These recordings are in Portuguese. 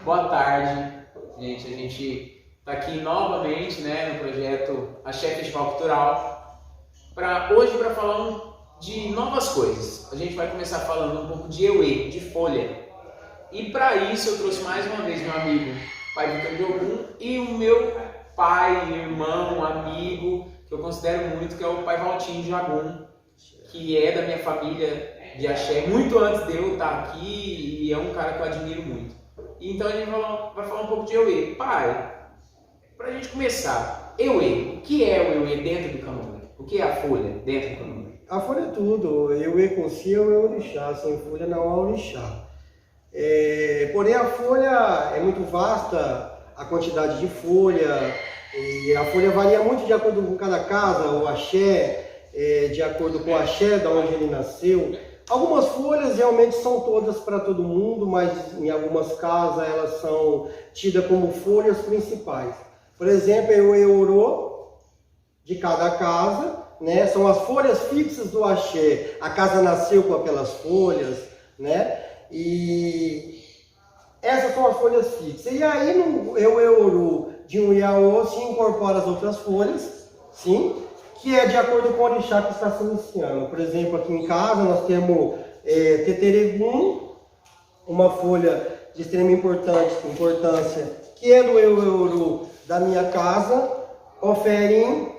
Boa tarde, gente. A gente está aqui novamente, né, no projeto Axé Festival Cultural hoje para falar de novas coisas. A gente vai começar falando um pouco de Euê, de folha. E para isso eu trouxe mais uma vez meu amigo, pai Vitor de Ogum, e o meu pai, irmão, amigo, que eu considero muito, que é o pai Valtinho de Ogum, que é da minha família de Axé, muito antes de eu estar aqui, e é um cara que eu admiro muito. Então a gente vai falar um pouco de Euê. Pai, pra gente começar, Euê, o que é o Euê dentro do candomblé? O que é a folha dentro do candomblé? A folha é tudo. Euê com si é o orixá, sem folha não há orixá. Porém a folha é muito vasta, a quantidade de folha, e a folha varia muito de acordo com cada casa, o axé, de acordo com o axé, da onde ele nasceu. Algumas folhas realmente são todas para todo mundo, mas em algumas casas elas são tidas como folhas principais. Por exemplo, o Eorô de cada casa, né? São as folhas fixas do axé. A casa nasceu com aquelas folhas, né? E essas são as folhas fixas. E aí no Eorô de um Iaô se incorpora as outras folhas, sim, que é de acordo com o orixá que está se iniciando. Por exemplo, aqui em casa nós temos Teteregum, uma folha de extrema importância, que é do Eorô da minha casa. Oferim,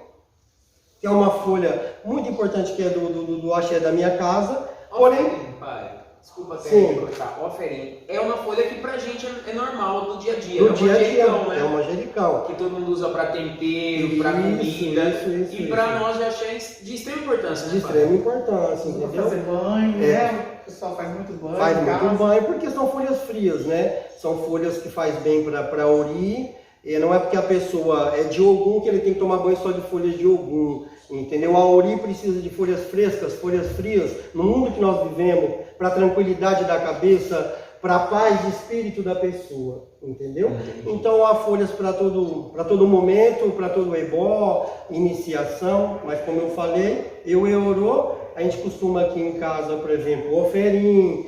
que é uma folha muito importante, que é do axé da minha casa. Porém, pai, desculpa até me cortar. Oferim é uma folha que pra gente é normal do dia a dia. Do dia a dia, né? é um manjericão. Que todo mundo usa para tempero, para comida. E para nós já é de extrema importância, né? De extrema importância, entendeu? Pra fazer banho, né? O pessoal faz muito banho. Faz muito banho porque são folhas frias, né? São folhas que faz bem para Ori. E não é porque a pessoa é de Ogum que ele tem que tomar banho só de folhas de Ogum. Entendeu? A Ori precisa de folhas frescas, folhas frias, no mundo que nós vivemos, para a tranquilidade da cabeça, para a paz de espírito da pessoa, entendeu? Então há folhas para todo momento, para todo ebó, iniciação, mas como eu falei, Eorô, a gente costuma aqui em casa, por exemplo, o Oferim,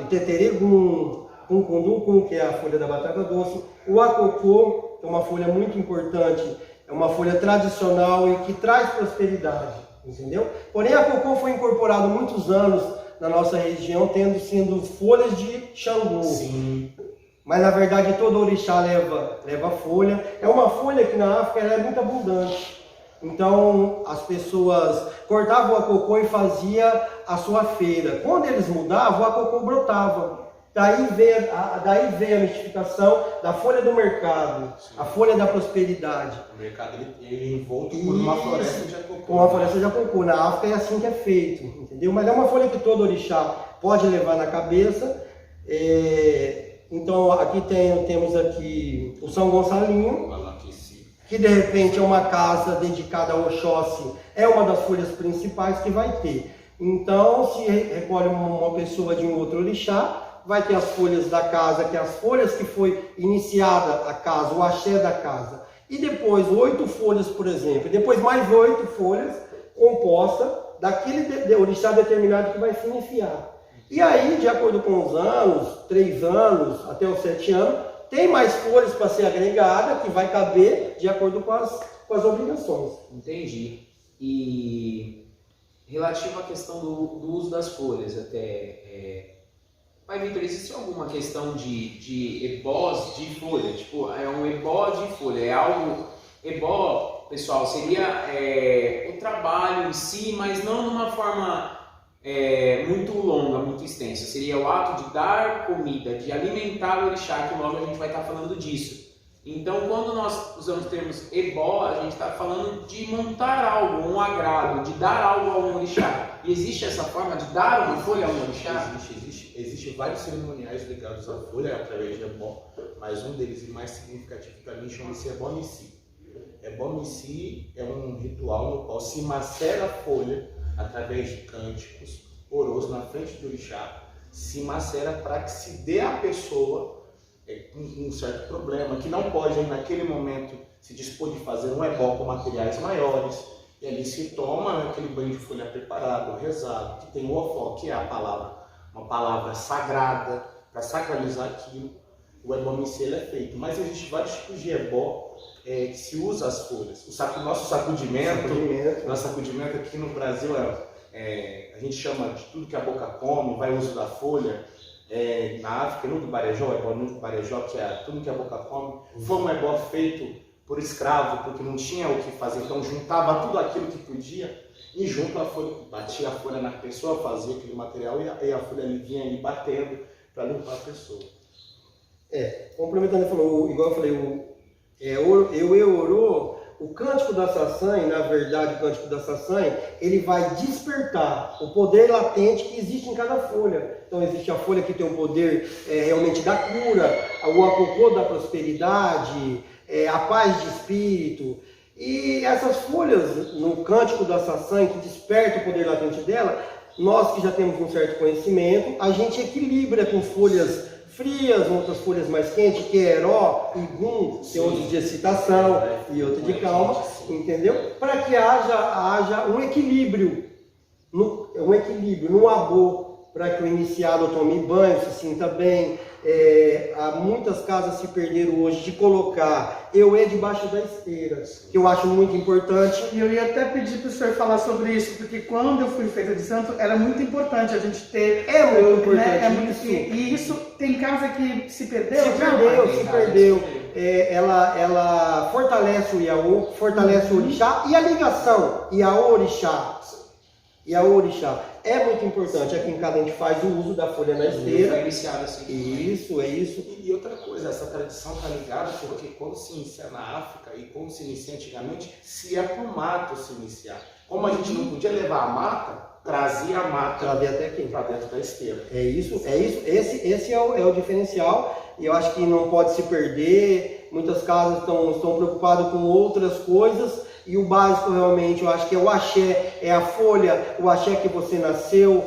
o Teteregum, Cuncundum, que é a folha da batata doce, o Acocô, que é uma folha muito importante, é uma folha tradicional e que traz prosperidade, entendeu? Porém, a cocô foi incorporado muitos anos na nossa região, sendo folhas de Xangô. Sim. Mas, na verdade, todo orixá leva folha. É uma folha que na África ela é muito abundante. Então, as pessoas cortavam a cocô e faziam a sua feira. Quando eles mudavam, a cocô brotava. Daí veio a mistificação da folha do mercado, a folha da prosperidade. O mercado ele é envolto por uma floresta de acocô. Com uma floresta de acocô. Na África é assim que é feito, entendeu? Mas é uma folha que todo orixá pode levar na cabeça. Então aqui temos aqui o São Gonçalinho, que de repente é uma casa dedicada ao Oxóssi, é uma das folhas principais que vai ter. Então, se recolhe uma pessoa de um outro orixá, vai ter as folhas da casa, que é as folhas que foi iniciada a casa, o axé da casa. E depois 8 folhas, por exemplo. E depois mais 8 folhas compostas daquele orixá determinado que vai se iniciar. E aí, de acordo com os anos, 3 anos, até os 7 anos, tem mais folhas para ser agregada, que vai caber de acordo com as obrigações. Entendi. E relativo à questão do uso das folhas, Pai Vitor, existe alguma questão de ebós de folha? Tipo, é um ebó de folha, é algo... Ebó, pessoal, seria o trabalho em si, mas não de uma forma muito longa, muito extensa. Seria o ato de dar comida, de alimentar o orixá, que logo a gente vai estar falando disso. Então, quando nós usamos termos ebó, a gente está falando de montar algo, um agrado, de dar algo ao orixá. E existe essa forma de dar uma folha a um orixá? Existe vários cerimoniais ligados à folha através de ebó, mas um deles e mais significativo para mim chama-se ebó-missi. Ebó-missi é um ritual no qual se macera a folha através de cânticos, orôs na frente do orixá, se macera para que se dê à pessoa um certo problema, que não pode naquele momento se dispor de fazer um ebó com materiais maiores, e ali se toma aquele banho de folha preparado, rezado, que tem o ofó, que é a palavra, uma palavra sagrada, para sacralizar aquilo. O ebó-missi é feito, mas existem vários tipos de ebó que se usa as folhas. Nosso sacudimento aqui no Brasil a gente chama de tudo que a boca come, vai o uso da folha. Na África, no Barejó, o ebó no Barejó, que é tudo que a boca come, foi um ebó feito por escravo, porque não tinha o que fazer, então juntava tudo aquilo que podia e junto a folha, batia a folha na pessoa, fazia aquele material e a folha ali vinha ali batendo para limpar a pessoa. Complementando, ele falou, igual eu falei, orou, o cântico da Sassânia, na verdade, o cântico da Sassânia, ele vai despertar o poder latente que existe em cada folha. Então existe a folha que tem o poder realmente da cura, o acocô da prosperidade, a paz de espírito. E essas folhas, no cântico da Sassânia, que desperta o poder latente dela, nós que já temos um certo conhecimento, a gente equilibra com folhas frias, outras folhas mais quentes, que é Heró e Gum, tem outros de excitação e outro de calma, entendeu? Para que haja um equilíbrio, no abô, para que o iniciado tome banho, se sinta bem. Há muitas casas se perderam hoje de colocar debaixo da esteira, que eu acho muito importante. E eu ia até pedir para o senhor falar sobre isso, porque quando eu fui feita de santo, era muito importante a gente ter... muito importante isso. E isso tem casa que se perdeu? Se perdeu. Ela fortalece o Iaô, fortalece o orixá e a ligação Iaô-orixá. É muito importante. Aqui em casa a gente faz o uso da folha na esteira. Foi iniciado assim. Isso, é isso. E outra coisa, essa tradição está ligada porque quando se inicia na África e como se inicia antigamente, se ia para o mato se iniciar. Como a gente não podia levar a mata, trazia a mata para dentro da esteira. É isso. Esse é o diferencial. E eu acho que não pode se perder. Muitas casas estão preocupadas com outras coisas. E o básico realmente, eu acho que é o axé, é a folha, o axé que você nasceu.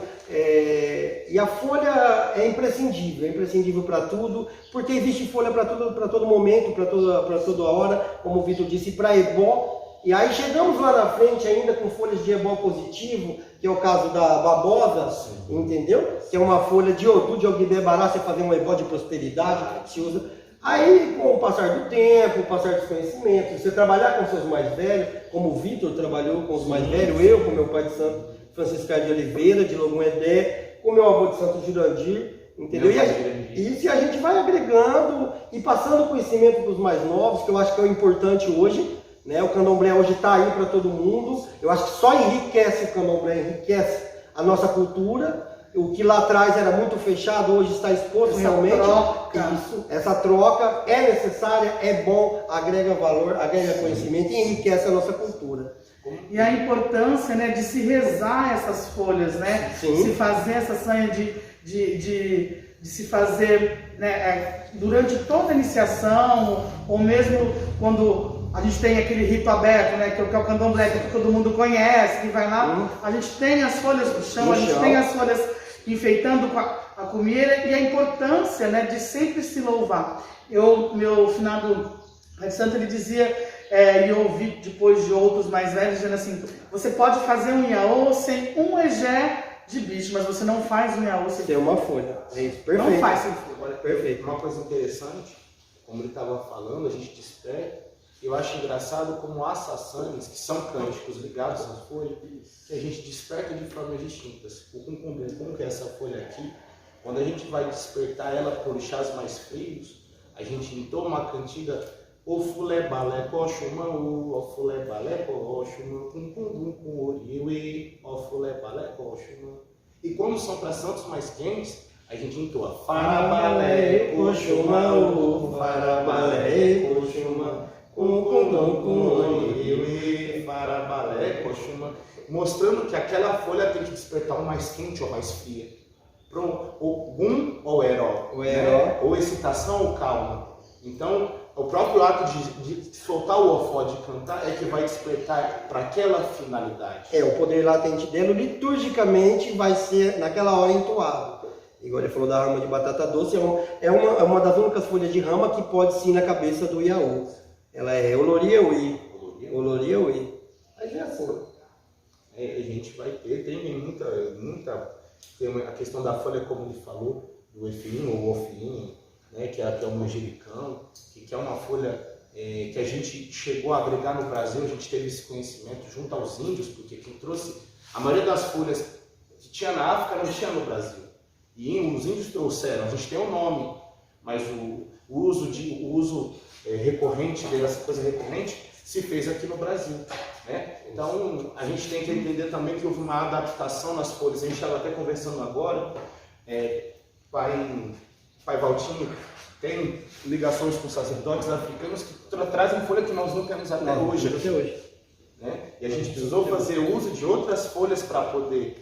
E a folha é imprescindível para tudo, porque existe folha para todo momento, para toda hora, como o Vitor disse, para ebó. E aí chegamos lá na frente ainda com folhas de ebó positivo, que é o caso da babosa, entendeu? Que é uma folha de Odu, de Ogbebará, você fazer um ebó de prosperidade, se usa. Aí, com o passar do tempo, o passar dos conhecimentos, você trabalhar com seus mais velhos, como o Vitor trabalhou com os mais velhos, eu com meu pai de santo Francisco de Oliveira, de Logum Edé, com meu avô de santo Jurandir, entendeu? E a gente vai agregando e passando conhecimento para os mais novos, que eu acho que é o importante hoje, né? O candomblé hoje está aí para todo mundo, eu acho que só enriquece o candomblé, enriquece a nossa cultura. O que lá atrás era muito fechado, hoje está exposto realmente. Essa troca é necessária, é bom, agrega valor, agrega conhecimento e enriquece a nossa cultura. E a importância, né, de se rezar essas folhas, né? Sim. Se fazer essa sanha de se fazer, né, durante toda a iniciação, ou mesmo quando a gente tem aquele rito aberto, né, que é o candomblé, que todo mundo conhece, que vai lá, a gente tem as folhas no chão, a gente tem as folhas enfeitando com a comida, e a importância, né, de sempre se louvar. Meu finado Pai de Santo, ele dizia, e eu ouvi depois de outros mais velhos, dizendo assim, você pode fazer um iaô sem um egé de bicho, mas você não faz um iaô sem uma folha. É isso, perfeito. Não faz sem folha. Perfeito. Uma coisa interessante, como ele estava falando, a gente desperta. Eu acho engraçado como há sassânias, que são cânticos ligados à folha, que a gente desperta de formas distintas. O como que é essa folha aqui, quando a gente vai despertar ela por chás mais frios, a gente entoma uma cantiga o fulé balé coxuma, o fulé balé coxuma, com oriue, o fulé balé coxuma. E quando são para santos mais quentes, a gente entoa farabalé coxuma, o farabalé coxuma. mostrando que aquela folha tem que despertar ou mais quente ou mais fria. Ou gum ou heró, né? Ou excitação ou calma. Então, o próprio ato de soltar o ofó, de cantar, é que vai despertar para aquela finalidade. O poder latente dela, liturgicamente, vai ser naquela hora entoado. Igual ele falou da rama de batata doce, é uma das únicas folhas de rama que pode sim na cabeça do Iaô. Ela é Oloriauí. Aí é assim. A gente vai ter, tem muita. Tem a questão da folha, como ele falou, do efim ou ofiim, né, que é o manjericão, que é uma folha que a gente chegou a agregar no Brasil. A gente teve esse conhecimento junto aos índios, porque quem trouxe a maioria das folhas que tinha na África não tinha no Brasil. E os índios trouxeram, a gente tem um nome, mas o uso recorrente dessa coisa recorrente se fez aqui no Brasil, né? Então a gente tem que entender também que houve uma adaptação nas folhas. A gente estava até conversando agora, pai Valtinho tem ligações com sacerdotes africanos que trazem folha que nós não temos até hoje. Né? E a gente precisou fazer uso de outras folhas para poder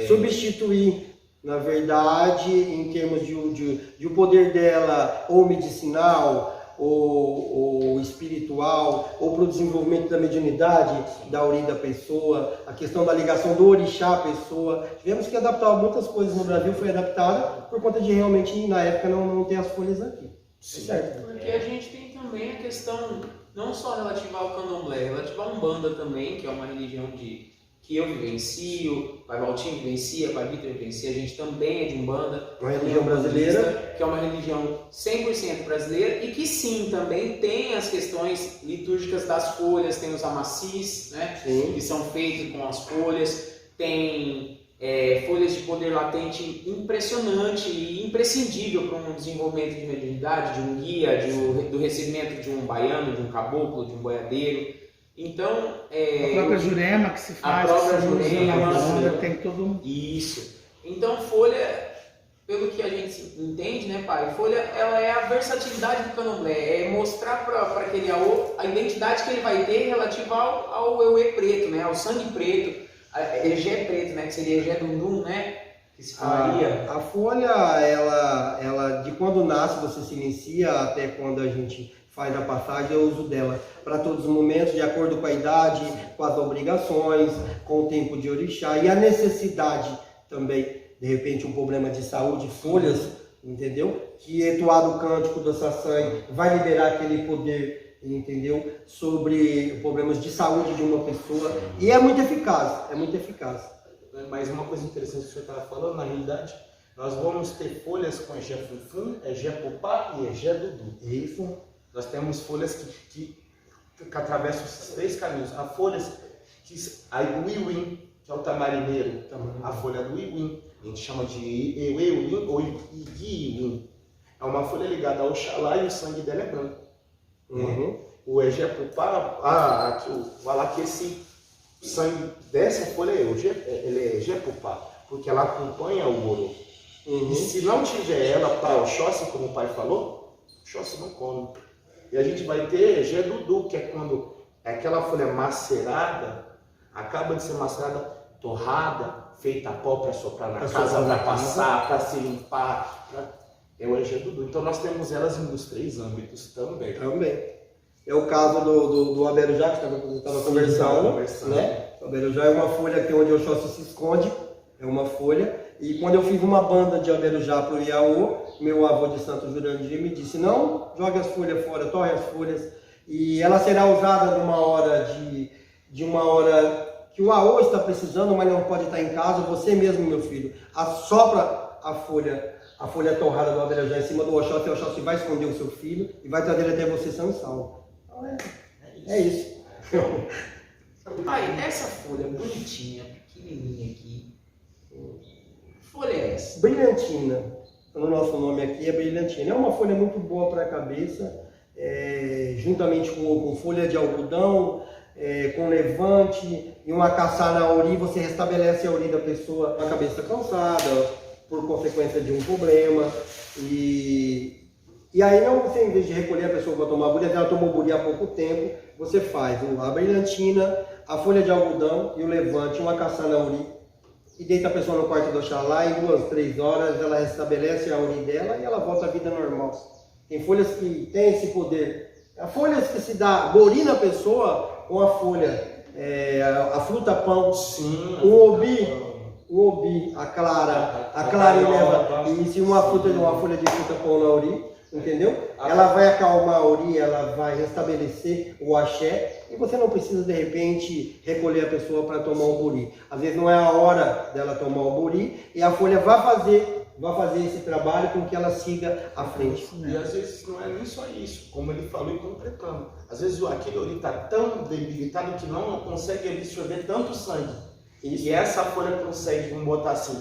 substituir. Na verdade, em termos de o poder dela, ou medicinal, ou espiritual, ou para o desenvolvimento da mediunidade, da origem da pessoa, a questão da ligação do orixá à pessoa. Tivemos que adaptar muitas coisas no Brasil, foi adaptada por conta de realmente, na época, não ter as folhas aqui. Certo. Porque a gente tem também a questão, não só relativa ao candomblé, relativa à Umbanda também, que é uma religião que eu vivencio, pai Valtinho vivencia, pai Vitor vivencia, a gente também é de Umbanda. Uma religião brasileira. Que é uma religião 100% brasileira e que sim, também tem as questões litúrgicas das folhas, tem os amacis, né? Que são feitos com as folhas, tem folhas de poder latente impressionante e imprescindível para um desenvolvimento de mediunidade, de um guia, do recebimento de um baiano, de um caboclo, de um boiadeiro. Então, a própria Jurema que se faz, a própria Jurema, tem todo isso. Então, folha, pelo que a gente entende, né, pai? Folha, ela é a versatilidade do candomblé, é mostrar para aquele Iaô a identidade que ele vai ter relativa ao Euê preto, né, ao sangue preto, a Egé preto, né, que seria Egé Dundum, né, que se falaria. A folha, ela de quando nasce, você se inicia até quando a gente faz a passagem, eu uso dela para todos os momentos, de acordo com a idade, com as obrigações, com o tempo de orixá e a necessidade também, de repente um problema de saúde, folhas, entendeu? Que entoado o cântico do Sassai vai liberar aquele poder, entendeu? Sobre problemas de saúde de uma pessoa e é muito eficaz, Mas uma coisa interessante que o senhor estava falando, na realidade, nós vamos ter folhas com Egé Funfun, Egé Popá e Egé Dudu. Isso. Nós temos folhas que atravessam esses 3 caminhos. Há folhas a Iwin, que é o tamarineiro, a folha do Iwin, a gente chama de Ewewin ou Iguiwin. É uma folha ligada ao Oxalá e o sangue dela é branco. Né? O Egé Pupá, fala que esse sangue dessa folha ele é Egé Pupá, porque ela acompanha o Orô. E se não tiver ela para o Oxóssi, como o pai falou, o Oxóssi não come. E a gente vai ter Egé Dudu, que é quando aquela folha macerada, acaba de ser macerada, torrada, feita a pó para soprar na casa, para passar, para se limpar. É o Egé Dudu. Então nós temos elas nos 3 âmbitos também. É o caso do Aberujá, que estava conversando, né? O Aberujá é uma folha que onde o Oxóssi se esconde, é uma folha. E quando eu fiz uma banda de Aberujá para o Iaô, meu avô de Santo Jurandir me disse, não jogue as folhas fora, torre as folhas. E ela será usada numa hora de uma hora que o Iaô está precisando, mas não pode estar em casa. Você mesmo, meu filho, assopra a folha torrada do Aberujá em cima do Oxóssi, e o Oxóssi vai esconder o seu filho e vai trazer ele até você são e salvo. Então é isso. Pai, essa folha bonitinha, pequenininha aqui, folha é essa? Brilhantina. O nosso nome aqui é brilhantina. É uma folha muito boa para a cabeça, juntamente com folha de algodão, com levante e uma caçar na uri, você restabelece a uri da pessoa com a cabeça cansada, por consequência de um problema. E aí, não, você, em vez de recolher a pessoa para tomar buri, ela tomou buri há pouco tempo, você faz a brilhantina, a folha de algodão e o levante, uma caçana uri, e deita a pessoa no quarto do Oxalá, em 2, 3 horas ela restabelece a uri dela e ela volta à vida normal. Tem folhas que têm esse poder. Há folhas que se dá bori na pessoa com a folha, a fruta pão, Sim. o obi, a clara leva isso, uma folha de fruta pão na uri, entendeu? Ela vai acalmar a uri, ela vai restabelecer o axé, e você não precisa de repente recolher a pessoa para tomar um bori. Às vezes não é a hora dela tomar o bori, e a folha vai fazer esse trabalho com que ela siga à frente. E às vezes não é nem só isso, como ele falou e completando. Às vezes aquele uri está tão debilitado que não consegue absorver tanto sangue. E essa folha consegue, vamos botar assim,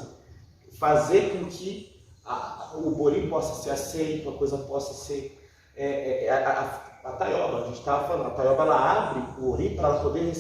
fazer com que o bori possa ser aceito, a coisa possa ser... a taioba, a gente estava falando, a taioba ela abre o uri para ela poder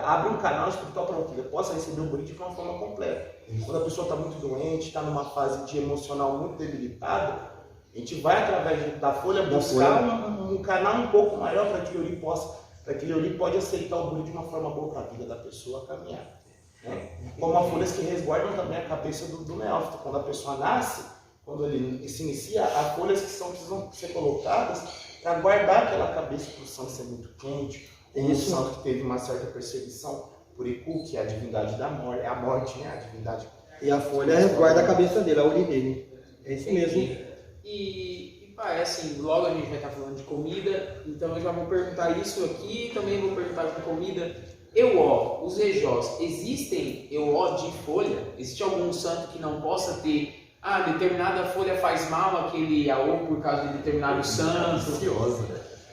abre um canal espiritual para que ele possa receber o bori de uma forma completa. Quando a pessoa está muito doente, está numa fase de emocional muito debilitada, a gente vai através da folha buscar um canal um pouco maior para que o uri pode aceitar o bori de uma forma boa para a vida da pessoa caminhar. Né? Como as folhas que resguardam também a cabeça do neófito. Quando a pessoa nasce, quando ele se inicia, há folhas que precisam ser colocadas para guardar aquela cabeça para o sangue ser muito quente, um santo que teve uma certa perseguição por Iku, que é a divindade da morte, é a morte, né? A divindade. E a folha resguarda a cabeça dele, a uri dele. É isso mesmo. E assim, logo a gente vai estar falando de comida, então eu já vou perguntar isso aqui, também vou perguntar de comida. Euó, os ejós, existem euó de folha? Existe algum santo que não possa ter, determinada folha faz mal aquele aô por causa de determinado santo?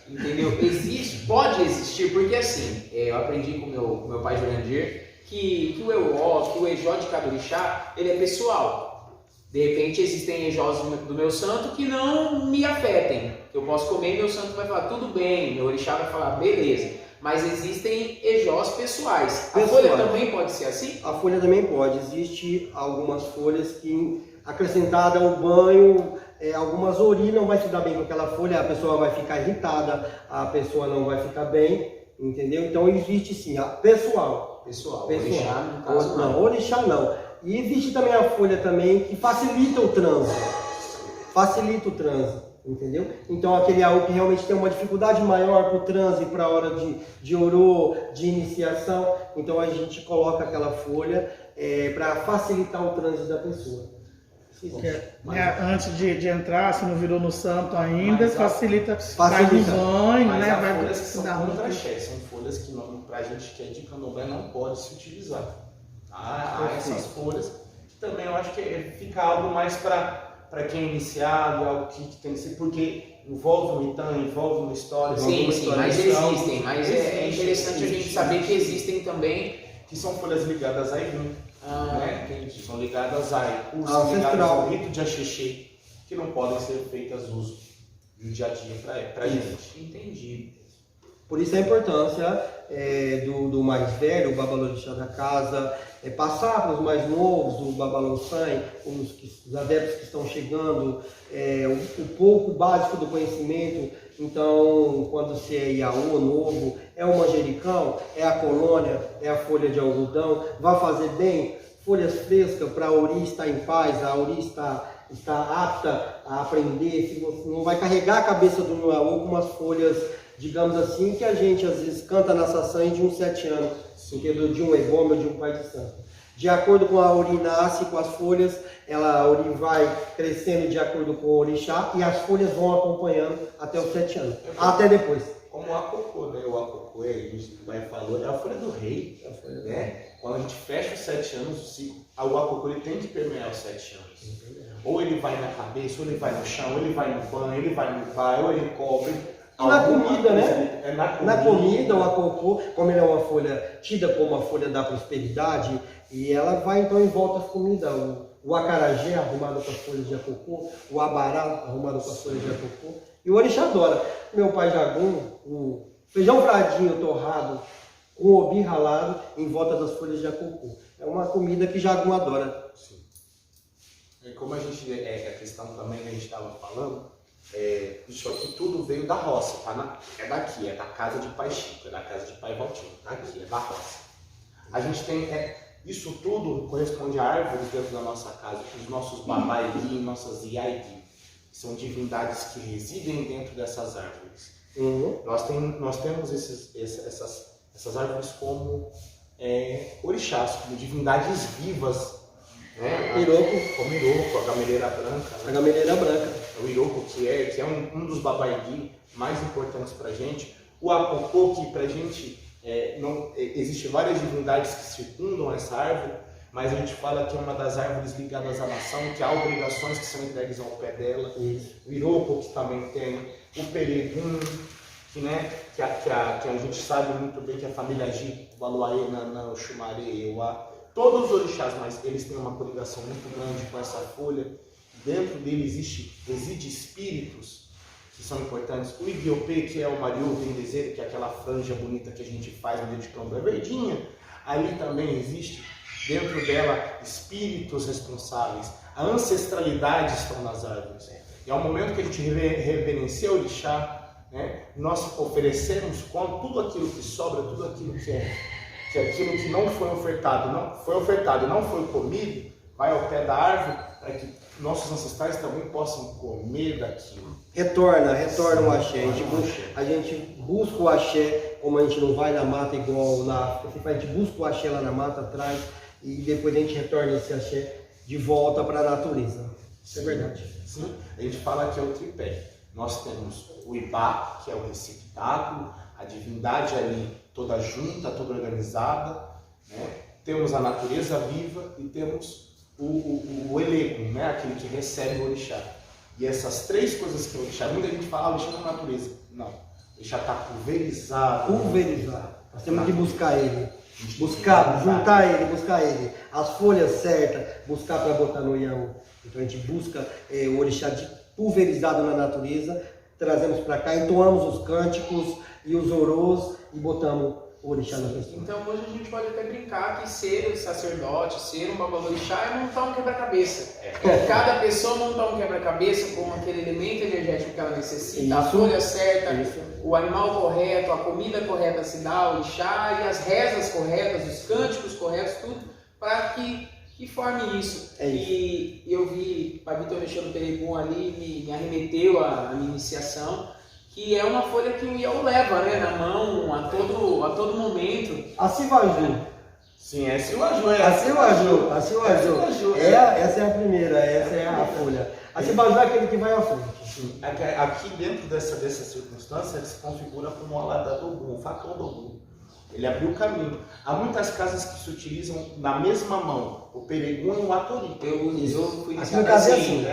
Entendeu? Pode existir, porque assim, eu aprendi com meu pai Jurandir que o euó, que o ejó de cada orixá, ele é pessoal. De repente existem ejós do meu santo que não me afetem, que eu posso comer e meu santo vai falar tudo bem, meu orixá vai falar beleza. Mas existem ejós pessoais. A folha também pode ser assim? A folha também pode. Existem algumas folhas que, acrescentada ao banho, algumas uri não vai se dar bem com aquela folha, a pessoa vai ficar irritada, a pessoa não vai ficar bem, entendeu? Então existe sim, a pessoal. Orixá, no caso, não. Orixá não. E existe também a folha também que facilita o trânsito. Entendeu? Então aquele AU que realmente tem uma dificuldade maior para o transe, para a hora de orô, de iniciação, então a gente coloca aquela folha para facilitar o transe da pessoa. Antes de entrar, se não virou no santo ainda, facilita. Vai no Facilita. banho, Mas né? há Vai folhas que são dar contra axé, são folhas que pra gente que é de candomblé não pode se utilizar. Há essas folhas que também eu acho que fica algo mais para quem é iniciado, algo que tem que ser, porque envolve o Itan, envolve uma história. Sim, mas existem. Mas é interessante a gente existe. saber que existem também. Que são folhas ligadas a Igum, né? Entendi. São ligadas a Iku, são ligadas ao rito de Axexê, que não podem ser feitas uso no dia a dia pra gente. Entendi. Por isso a importância do mais velho, o babalorixá da casa, passar para os mais novos, o babalossan, os adeptos que estão chegando, o pouco básico do conhecimento. Então, quando você é Iaô novo, é o manjericão, é a colônia, é a folha de algodão, vai fazer bem, folhas frescas para a uri estar em paz, a uri está apta a aprender, se você não vai carregar a cabeça do Iaô com umas folhas, digamos assim, que a gente às vezes canta na saçã de uns 7 anos, de um ebome ou de um pai de santo. De acordo com a uri nasce, com as folhas, a uri vai crescendo de acordo com o orixá e as folhas vão acompanhando até os 7 anos, até depois. Como o acocô, né? O acocô, a gente falou, é a folha do rei, né? Quando a gente fecha os 7 anos, o ciclo, o acocô ele tem que permear os 7 anos. Ou ele vai na cabeça, ou ele vai no chão, ou ele vai no banho, ele vai no pai, ou ele cobre. E na comida, né? Na comida, o acocô, como ele é uma folha tida como a folha da prosperidade, e ela vai então em volta às comidas. O acarajé arrumado com as folhas de acocô, o abará arrumado com as folhas de acocô. E o orixá adora. Meu pai Jagum, o feijão fradinho torrado com obi ralado em volta das folhas de acocô. É uma comida que Jagum adora. Sim. Como a gente, a questão também que a gente estava falando, Isso aqui tudo veio da roça, tá? É daqui, é da casa de Pai Chico, é da casa de Pai Valtinho, tá aqui, é da roça. A gente tem, isso tudo corresponde a árvores dentro da nossa casa, os nossos babaigui, nossas iaigui, são divindades que residem dentro dessas árvores. Nós temos essas árvores como orixás, como divindades vivas, né? Como Iroko, a gameleira branca. Né? A gameleira branca. O Iroko, que é um dos babaigui mais importantes para a gente. O Apopô, que para a gente existe várias divindades que circundam essa árvore, mas a gente fala que é uma das árvores ligadas à nação, que há obrigações que são entregues ao pé dela. Isso. O Iroko, que também tem. O Peregum, que a gente sabe muito bem que a família Agi, o Aluaê, Nanã, o Xumaré, o A, todos os orixás, mas eles têm uma coligação muito grande com essa folha. Dentro dele reside espíritos que são importantes. O Igiopê, que é o Mariú Vendezeiro, que é aquela franja bonita que a gente faz no dedo de cambra verdinha, ali também existe, dentro dela, espíritos responsáveis. A ancestralidade estão nas árvores. E ao momento que a gente reverencia o orixá, né, nós oferecemos tudo aquilo que sobra, tudo aquilo que aquilo que não foi ofertado, não foi comido, vai ao pé da árvore para que nossos ancestrais também possam comer daquilo. Retorna o axé. A gente busca o axé, como a gente não vai na mata igual lá, a gente busca o axé lá na mata atrás e depois a gente retorna esse axé de volta para a natureza. Isso é verdade. Sim, a gente fala que é o tripé. Nós temos o Ibá, que é o receptáculo, a divindade ali toda junta, toda organizada, né? Temos a natureza viva e temos o elego, né? Aquele que recebe o orixá. E essas três coisas que é o orixá, muita gente fala, o orixá não é natureza. Não, o orixá está pulverizado. Nós temos que buscar ele. Juntar ele, buscar ele. As folhas certas, buscar para botar no Iaú. Então a gente busca o orixá pulverizado na natureza, trazemos para cá, entoamos os cânticos e os orôs e botamos o orixá na pessoa. Então hoje a gente pode até brincar que ser sacerdote, ser um babalorixá é montar um quebra-cabeça. Cada pessoa montar um quebra-cabeça com aquele elemento energético que ela necessita, a folha certa, o animal correto, a comida correta se dá ao orixá e as rezas corretas, os cânticos corretos, tudo para que forme isso. E eu vi o Vitor Alexandre Peregum ali, me arremeteu à minha iniciação, que é uma folha que o Iaú leva, né, na mão a todo momento. A Sivaju. Sim, é Sivaju. A Sivaju. Essa é a primeira, essa é a folha. A Sivaju é aquele que vai à frente. Sim. Aqui dentro dessa circunstância, ele se configura como o Alada do Ogum, o facão do Ogum. Ele abriu o caminho. Há muitas casas que se utilizam na mesma mão, o Peregum e o Atori. Eu fui aqui no caso assim.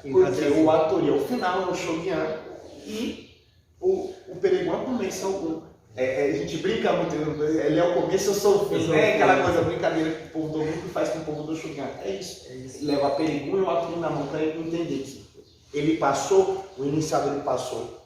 Porque o Atori é o final, é o Shoguian, e o Peregum é o começo, é o Ogum. A gente brinca muito, ele é o começo, eu sou o fim, né? Aquela coisa, brincadeira que o povo do Ogum faz com o povo do Shoguian. É isso. Ele leva a Peregum e o Atori na mão para ele entender que ele passou, o iniciado ele passou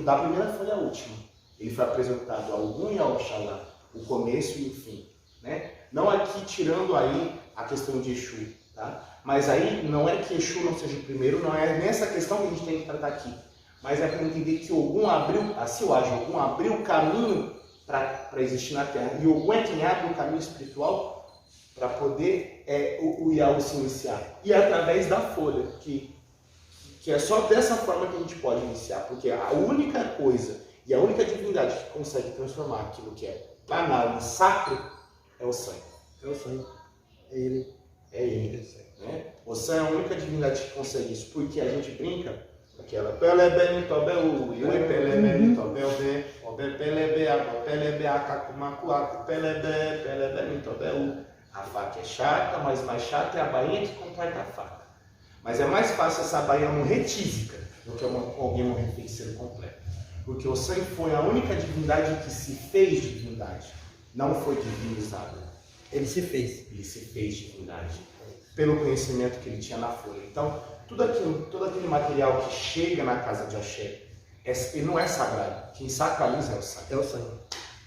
da primeira folha à última. Ele foi apresentado ao Ogum e ao Oxalá, o começo e o fim, né? Não aqui tirando aí a questão de Exu, tá? Mas aí não é que Exu não seja o primeiro, não é nessa questão que a gente tem que tratar aqui, mas é para entender que o Ogum abriu, a Silagem, o Ogum abriu o caminho para existir na Terra, e o Ogum é quem abre o caminho espiritual para poder o Iaú se iniciar, e é através da folha, que é só dessa forma que a gente pode iniciar, porque a única coisa e a única divindade que consegue transformar aquilo que é banal em sacro é o sangue. É o sangue. É ele. É ele. Né? O sangue é a única divindade que consegue isso. Porque a gente brinca, aquela Pelebe Tobeu, Iue Pelebe Tobeu, Obe Pelebe, Abo Pelebe, Akakumakuaku, Pelebe Tobeu. A faca é chata, mas mais chata é a bainha que comporta a faca. Mas é mais fácil essa bainha morrer tísica do que alguém morrer feiticeiro completo. Porque o sangue foi a única divindade que se fez divindade, não foi divinizada. Ele se fez divindade, pelo conhecimento que ele tinha na folha. Então, todo aquele material que chega na casa de Axé, ele não é sagrado. Quem sacraliza é o sangue. É o sangue.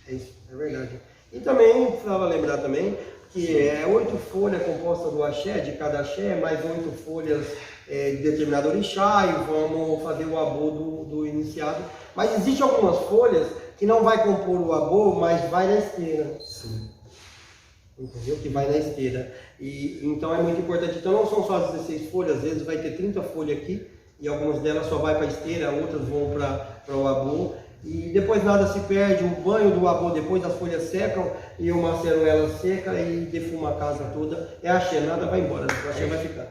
É isso, é verdade. E também, precisava lembrar também, que é 8 folhas compostas do Axé, de cada Axé, mais 8 folhas de determinado orixá e vamos fazer o abô do iniciado. Mas existem algumas folhas que não vai compor o abô, mas vai na esteira. Sim. Entendeu? Que vai na esteira. E então é muito importante. Então não são só as 16 folhas, às vezes vai ter 30 folhas aqui e algumas delas só vai para a esteira, outras vão para o abô. E depois nada se perde, o banho do abô, depois as folhas secam e eu macero ela seca e defumo a casa toda. É axé, nada vai embora, o axé vai ficar.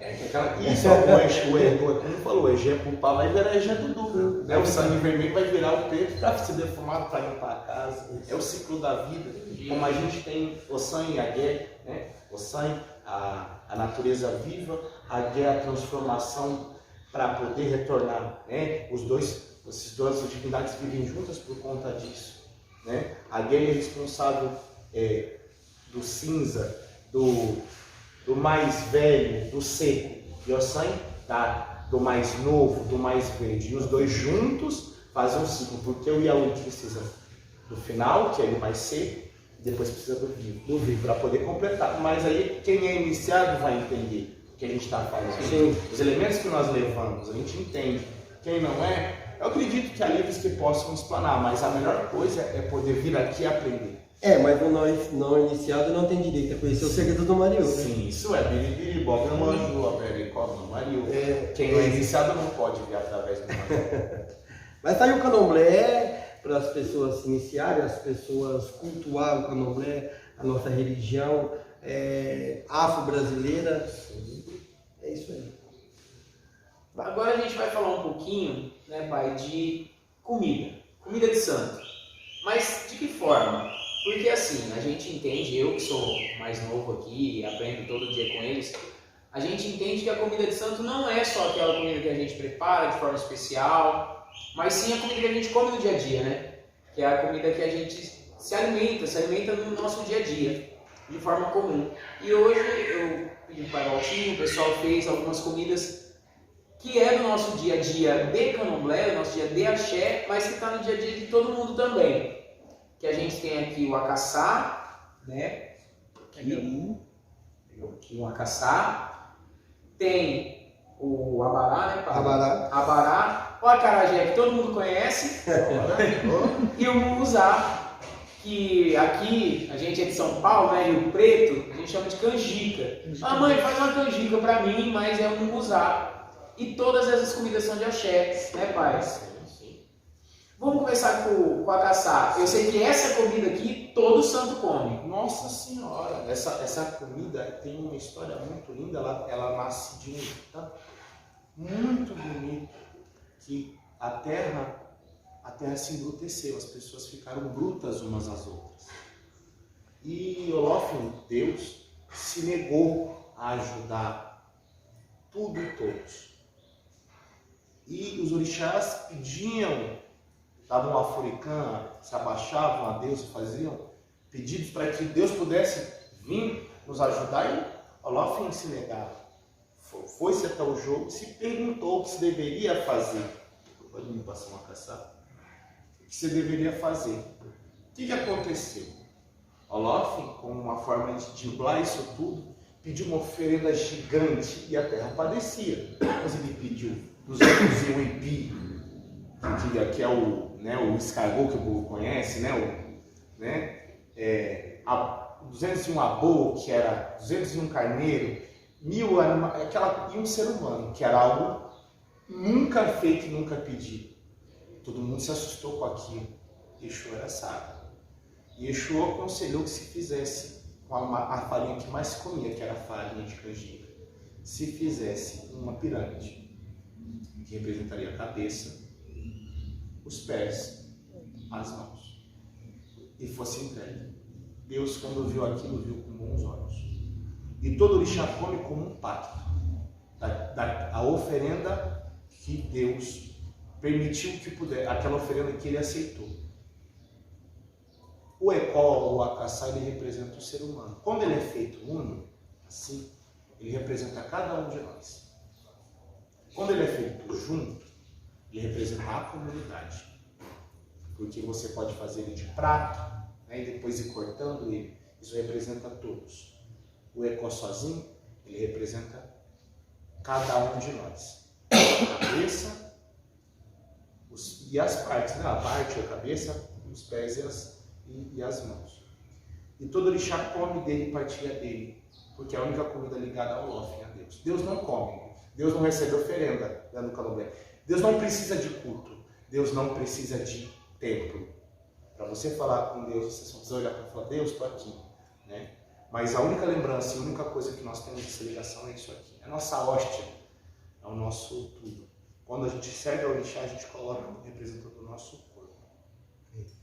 Isso, o Edu, como falou, o Egé Pupá vai virar Egé Dudu, né? O sangue vermelho vai virar o preto para ser defumado para limpar a casa. É o ciclo da vida. Como a gente tem o sangue e a guerra, né? O sangue, a natureza viva, a guerra, a transformação para poder retornar, né? Essas duas divindades vivem juntas por conta disso, né? A guerra é responsável do cinza, do mais velho, do seco, e o sangue do mais novo, do mais verde. E os dois juntos fazem um ciclo, porque o Yaoi precisa do final, que é o mais seco, e depois precisa do vivo, para poder completar. Mas aí quem é iniciado vai entender o que a gente está falando. Sim. Os elementos que nós levamos, a gente entende. Quem não é, eu acredito que há livros que possam explanar, mas a melhor coisa é poder vir aqui e aprender. Mas o não iniciado não tem direito a conhecer o segredo do Mariô. Né? Sim, isso é. Biribiri, Bob não manjou, a Pericó não Mariô. Quem não é iniciado não pode vir através do Mariô. Mas tá aí o candomblé para as pessoas se iniciarem, as pessoas cultuar o candomblé, a nossa religião afro-brasileira. É isso aí. Agora a gente vai falar um pouquinho, né, pai, de comida de santo. Mas de que forma? Porque assim, a gente entende, eu que sou mais novo aqui, aprendo todo dia com eles, a gente entende que a comida de santo não é só aquela comida que a gente prepara de forma especial, mas sim a comida que a gente come no dia a dia, né? Que é a comida que a gente se alimenta no nosso dia a dia, de forma comum. E hoje eu pedi para o Valtinho, o pessoal fez algumas comidas que é do nosso dia a dia de candomblé, do nosso dia de axé, mas que está no dia a dia de todo mundo também. Que a gente tem aqui o acaçá, né? Aqui o acaçá. Tem o abará, né? Abará. O acarajé, que todo mundo conhece. E o munguzá, que aqui, a gente é de São Paulo, né? Rio Preto, a gente chama de canjica. Ah, mãe, faz uma canjica para mim, mas é um munguzá. E todas essas comidas são de axé, né, pai? Sim. Vamos começar com a caçar. Eu sei que essa comida aqui todo santo come. Nossa Senhora, essa comida tem uma história muito linda. Ela nasce de um tanto muito bonito que a terra se embruteceu, as pessoas ficaram brutas umas às outras. E Olófin, Deus, se negou a ajudar tudo e todos. E os orixás pediam, davam a furicã, se abaixavam a Deus e faziam pedidos para que Deus pudesse vir nos ajudar, e Olófin se negava. Foi-se até o jogo, se perguntou o que se deveria fazer. Pode me passar uma caçada? O que se deveria fazer? O que aconteceu? Olófin, como uma forma de driblar isso tudo, pediu uma oferenda gigante e a terra padecia. Mas ele pediu 201 ipi, que é o escargot que o povo conhece, 201 abô, que era 201 carneiro, 1000 animais, e um ser humano, que era algo nunca feito e nunca pedido. Todo mundo se assustou com aquilo. Exu era sábio. E Exu aconselhou que se fizesse com a farinha que mais se comia, que era a farinha de canjica, se fizesse uma pirâmide, que representaria a cabeça, os pés, as mãos, e fosse entregue. Deus, quando viu aquilo, viu com bons olhos. E todo orixá come como um pacto, a oferenda que Deus permitiu que pudesse, aquela oferenda que ele aceitou. O Ecó, o Acaçá, ele representa o ser humano. Quando ele é feito uno, assim, ele representa cada um de nós. Quando ele é feito junto, ele representa a comunidade. Porque você pode fazer ele de prato, né, e depois ir cortando ele. Isso representa todos. O Ecó sozinho, ele representa cada um de nós. A cabeça e as partes, né? A parte, a cabeça, os pés e as mãos. E todo orixá come dele e partilha dele, porque é a única comida ligada ao Lofin, a Deus. Deus não come, Deus não recebe oferenda no candomblé. Deus não precisa de culto, Deus não precisa de templo. Para você falar com Deus, você só precisa olhar para falar, Deus, estou aqui. Né? Mas a única lembrança e a única coisa que nós temos dessa ligação é isso aqui. É a nossa hóstia, é o nosso tudo. Quando a gente serve ao orixá, a gente coloca como representante do nosso corpo.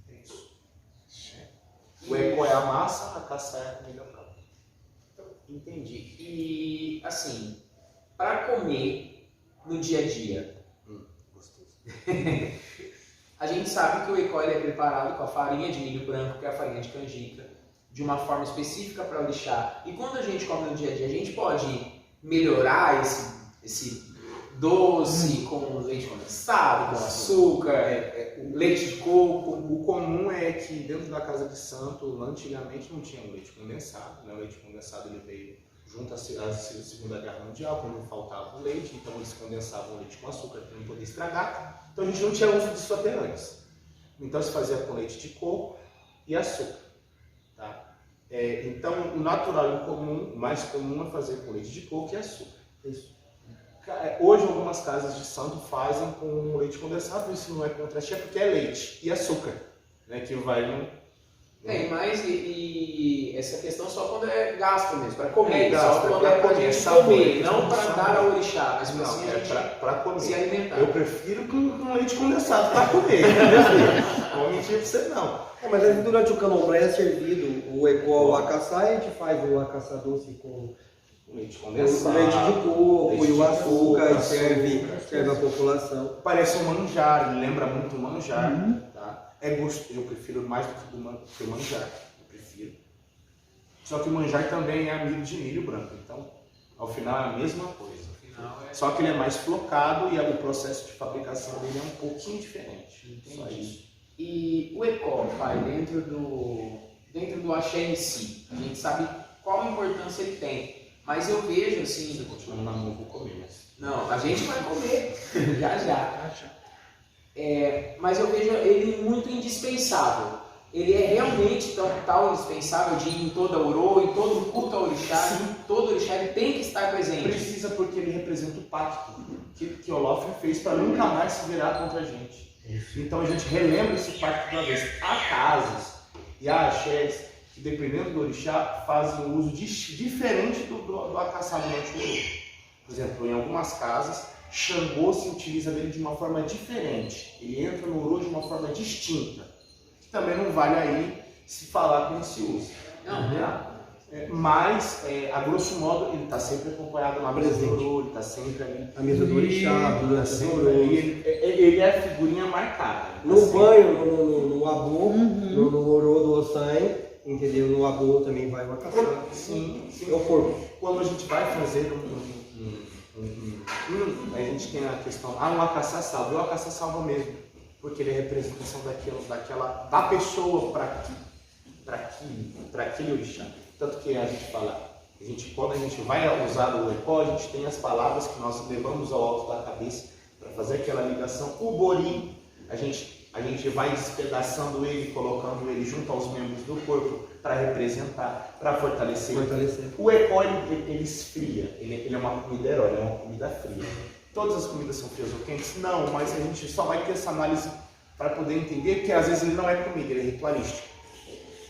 É isso. O eco é a massa, a caça é a comida própria. Entendi. E, assim, para comer no dia a dia, Gostoso. a gente sabe que o ecó é preparado com a farinha de milho branco, que é a farinha de canjica, de uma forma específica para orixá. E quando a gente come no dia a dia, a gente pode melhorar esse doce com leite condensado, com açúcar, leite de coco. O comum é que dentro da casa de santo, antigamente não tinha leite condensado. Né? O leite condensado ele veio junto à Segunda Guerra Mundial, quando faltava o leite, então eles condensavam o leite com açúcar para não poder estragar. Então a gente não tinha uso disso até antes. Então se fazia com leite de coco e açúcar. Tá? Então o natural e o mais comum é fazer com leite de coco e açúcar. Isso. Hoje algumas casas de santo fazem com leite condensado, isso não é contra axé porque é leite e açúcar, né, que vai no... Mas e essa questão só quando é gasto mesmo, para comer, gasto, só quando é para gente comer, não para dar ao orixá, mas não, assim para comer. Se alimentar. Eu prefiro com leite condensado para comer, não vou mentir para você não. Mas aí, durante o candomblé é servido o ecó ao acaçá, a gente faz o acaçá doce com leite o condensado, leite de coco leite e o de açúcar, coco, e serve a população. Parece um manjar, ele lembra muito manjar, tá? Eu prefiro mais do que o manjar, eu prefiro. Só que o manjar também é amigo de milho branco, então ao final é a mesma coisa. Só que ele é mais flocado e o processo de fabricação dele é um pouquinho diferente. Só isso. E o ecó, pai, dentro do axé em si, a gente sabe qual a importância ele tem. Mas eu vejo assim. Continuando na mão, vou comer, mas. Não, a gente vai comer já. Mas eu vejo ele muito indispensável. Ele é realmente tal indispensável de ir em toda Orô, em todo culto ao orixá. Sim. Todo orixá ele tem que estar presente. Precisa porque ele representa o pacto que Olofin fez para nunca mais se virar contra a gente. Então a gente relembra esse pacto toda vez. Há casas e há axés que, dependendo do orixá, fazem um uso diferente do acaçado durante o Orô. Por exemplo, em algumas casas, Xangô se utiliza dele de uma forma diferente. Ele entra no Orô de uma forma distinta. Que também não vale aí se falar como se usa. Mas, a grosso modo, ele está sempre acompanhado na mesa do Orô, ele está sempre ali. A mesa do orixá, durante o Orô. Ele é a figurinha marcada. No banho, no abô, no Orô do Ossan, entendeu? No abô também vai o acaçá. Sim. É o corpo. Quando a gente vai fazer a gente tem a questão, um acaçá salva. O acaçá salva mesmo, porque ele é a representação da pessoa para aquele orixá. Tanto que a gente fala, quando a gente vai usar o ecó, a gente tem as palavras que nós levamos ao alto da cabeça para fazer aquela ligação. O bori, a gente vai despedaçando ele, colocando ele junto aos membros do corpo para representar, para fortalecer. O ecó, ele esfria, ele é uma comida herói, é uma comida fria. Todas as comidas são frias ou quentes? Não, mas a gente só vai ter essa análise para poder entender que às vezes ele não é comida, ele é ritualístico.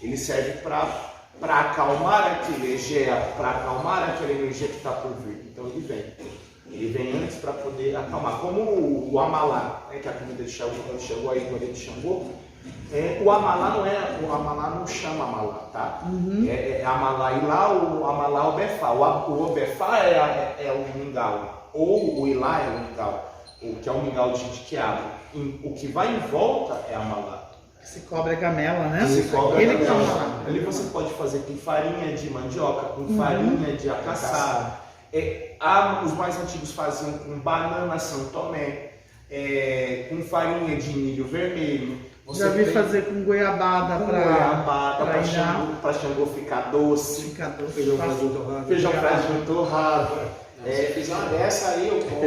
Ele serve para acalmar aquele egea, para acalmar aquela energia que está por vir. Então ele vem antes para poder acalmar. Como o amalá, que é a comida de Xangô, chegou aí no rei de Xangô, o amalá não chama amalá, tá? É amalá ilá, o amalá obefá. O obefá é o mingau, ou o ilá é o mingau, que é o mingau de quiabo. O que vai em volta é amalá. Se cobra a gamela, né? Se cobra Ele a que gamela. fala. Ali você pode fazer com farinha de mandioca, com farinha de acaçá. Os mais antigos faziam com banana São Tomé, com farinha de milho vermelho. Já vi fazer com goiabada para Xangô ficar doce. Feijão fradinho torrado. Feijão fradinho torrado. Se fizer uma dessa aí, eu como.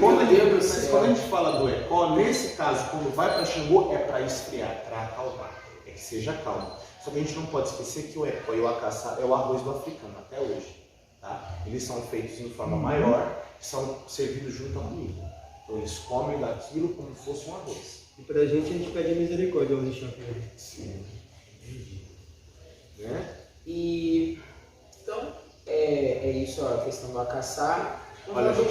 Quando a gente fala do ecó, nesse caso, quando vai para Xangô, é para esfriar, para acalmar. É que seja calmo. Só que a gente não pode esquecer que o ecó e o acaçá é o arroz do africano, até hoje. Tá? Eles são feitos em forma maior, são servidos junto ao milho. Então eles comem daquilo como se fosse um arroz. E pra gente, a gente pede misericórdia ao orixá. Sim. Né? E então é isso a questão do acaçar. Olha, quando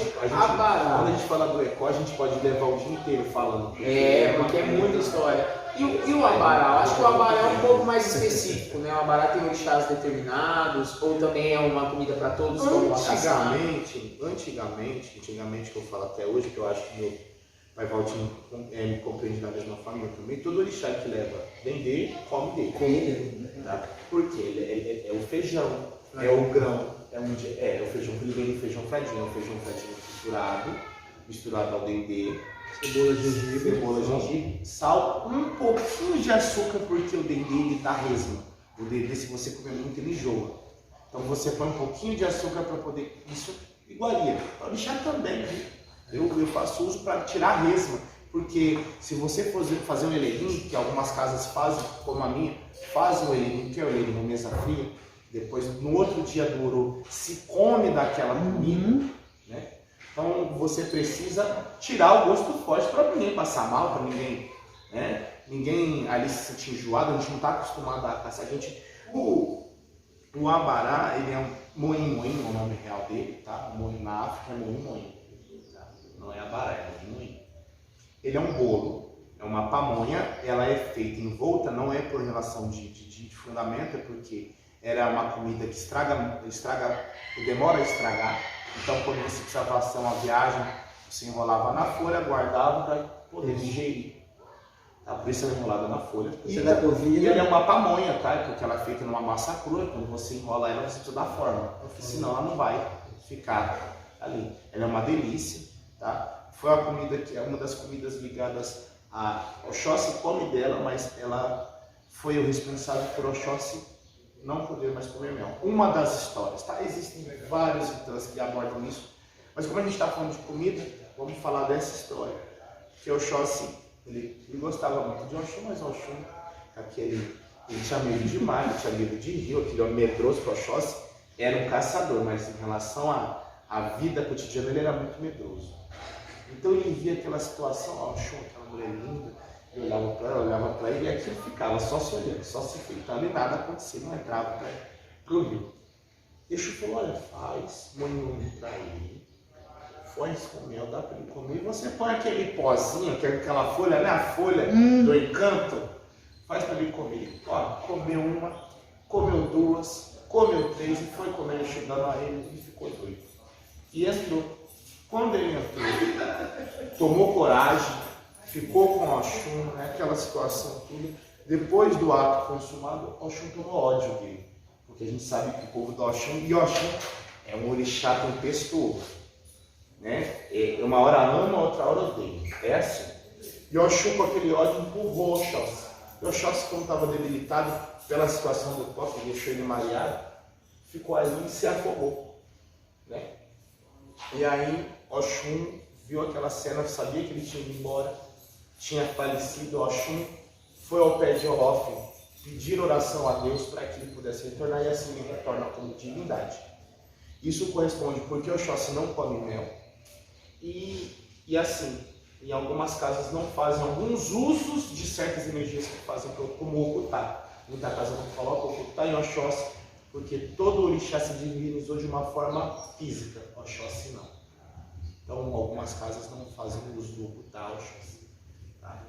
a gente fala do ecó, a gente pode levar o dia inteiro falando. Porque é muita história. E o abará? Acho que o abará é um pouco mais específico, né? O abará tem orixás determinados, ou também é uma comida para todos, como o acaçar? Antigamente, que eu falo até hoje, que eu acho que meu pai Valtinho me compreende da mesma forma também, todo orixá que leva dendê, come dele. Tá? Porque ele é o feijão, é o grão, é o feijão que ele vem no feijão fradinho, é o feijão fradinho misturado ao dendê, cebola, gengibre, sal, um pouquinho de açúcar, porque o dendê ele dá resma. O dendê, se você comer muito, ele enjoa. Então você põe um pouquinho de açúcar para poder. Isso iguaria. Para deixar também, viu? Eu faço uso para tirar a resma. Porque se você for fazer um elelim, que algumas casas fazem, como a minha, fazem o elelim, que é o elelim mesa fria, depois no outro dia do uru se come daquela comida, né? Então você precisa tirar o gosto forte para ninguém passar mal, para ninguém ali se sentir enjoado. A gente não está acostumado a caçar. O abará, ele é um moim-moim, o nome real dele, tá? O moim na África é moim-moim, tá? Não é abará, é moim-moim. Ele é um bolo, é uma pamonha, ela é feita envolta, não é por relação de fundamento, é porque era uma comida que demora a estragar. Então, quando você precisava fazer uma viagem, você enrolava na folha, guardava para poder digerir. Tá? Por isso ela é enrolada na folha. Você vai cozinhar. E ele é uma pamonha, tá? Porque ela é feita numa massa crua. Quando você enrola ela, você precisa dar forma. Porque senão ela não vai ficar ali. Ela é uma delícia, tá? Foi uma comida que é uma das comidas ligadas a Oxóssi, come dela, mas ela foi o responsável por Oxóssi não poder mais comer mel. Uma das histórias, tá? Existem várias histórias que abordam isso, mas como a gente está falando de comida, vamos falar dessa história. Que Oxóssi, ele gostava muito de Oxum, mas Oxum, ele tinha medo de mar, ele tinha medo de rio, aquele homem medroso para Oxóssi, era um caçador, mas em relação à vida cotidiana ele era muito medroso. Então ele via aquela situação, Oxum, aquela mulher linda, eu olhava para ele e aquilo ficava só se olhando, só se fritando e nada acontecia, não entrava para o rio. Exu falou, olha, faz moinho para ele, faz com mel, dá para ele comer, e você põe aquele pozinho, aquela folha, né, a folha do encanto, faz para ele comer. Ó, comeu uma, comeu duas, comeu três e foi comer, chegando a ele e ficou doido. E entrou. Quando ele entrou, tomou coragem, ficou com Oxum, né, aquela situação toda. Depois do ato consumado, Oxum tomou ódio dele. Porque a gente sabe que o povo do Oxum, e Oxum é um orixá tempestuoso. Né? Uma hora ama, outra hora odeia. É assim. E Oxum, com aquele ódio, empurrou Oxóssi. E Oxóssi, como estava debilitado pela situação do corpo, deixou ele mareado, ficou ali e se afogou. Né? E aí, Oxum viu aquela cena, sabia que ele tinha ido embora, tinha falecido. Oxum foi ao pé de Olof pedir oração a Deus para que ele pudesse retornar, e assim ele retorna como divindade. Isso corresponde porque Oxóssi não come mel e assim, em algumas casas não fazem alguns usos de certas energias que fazem, como o Okutá. Muita casa não coloca o Okutá em Oxóssi porque todo orixá se divinizou de uma forma física, Oxóssi não. Então algumas casas não fazem uso do Okutá, Oxóssi. Tá?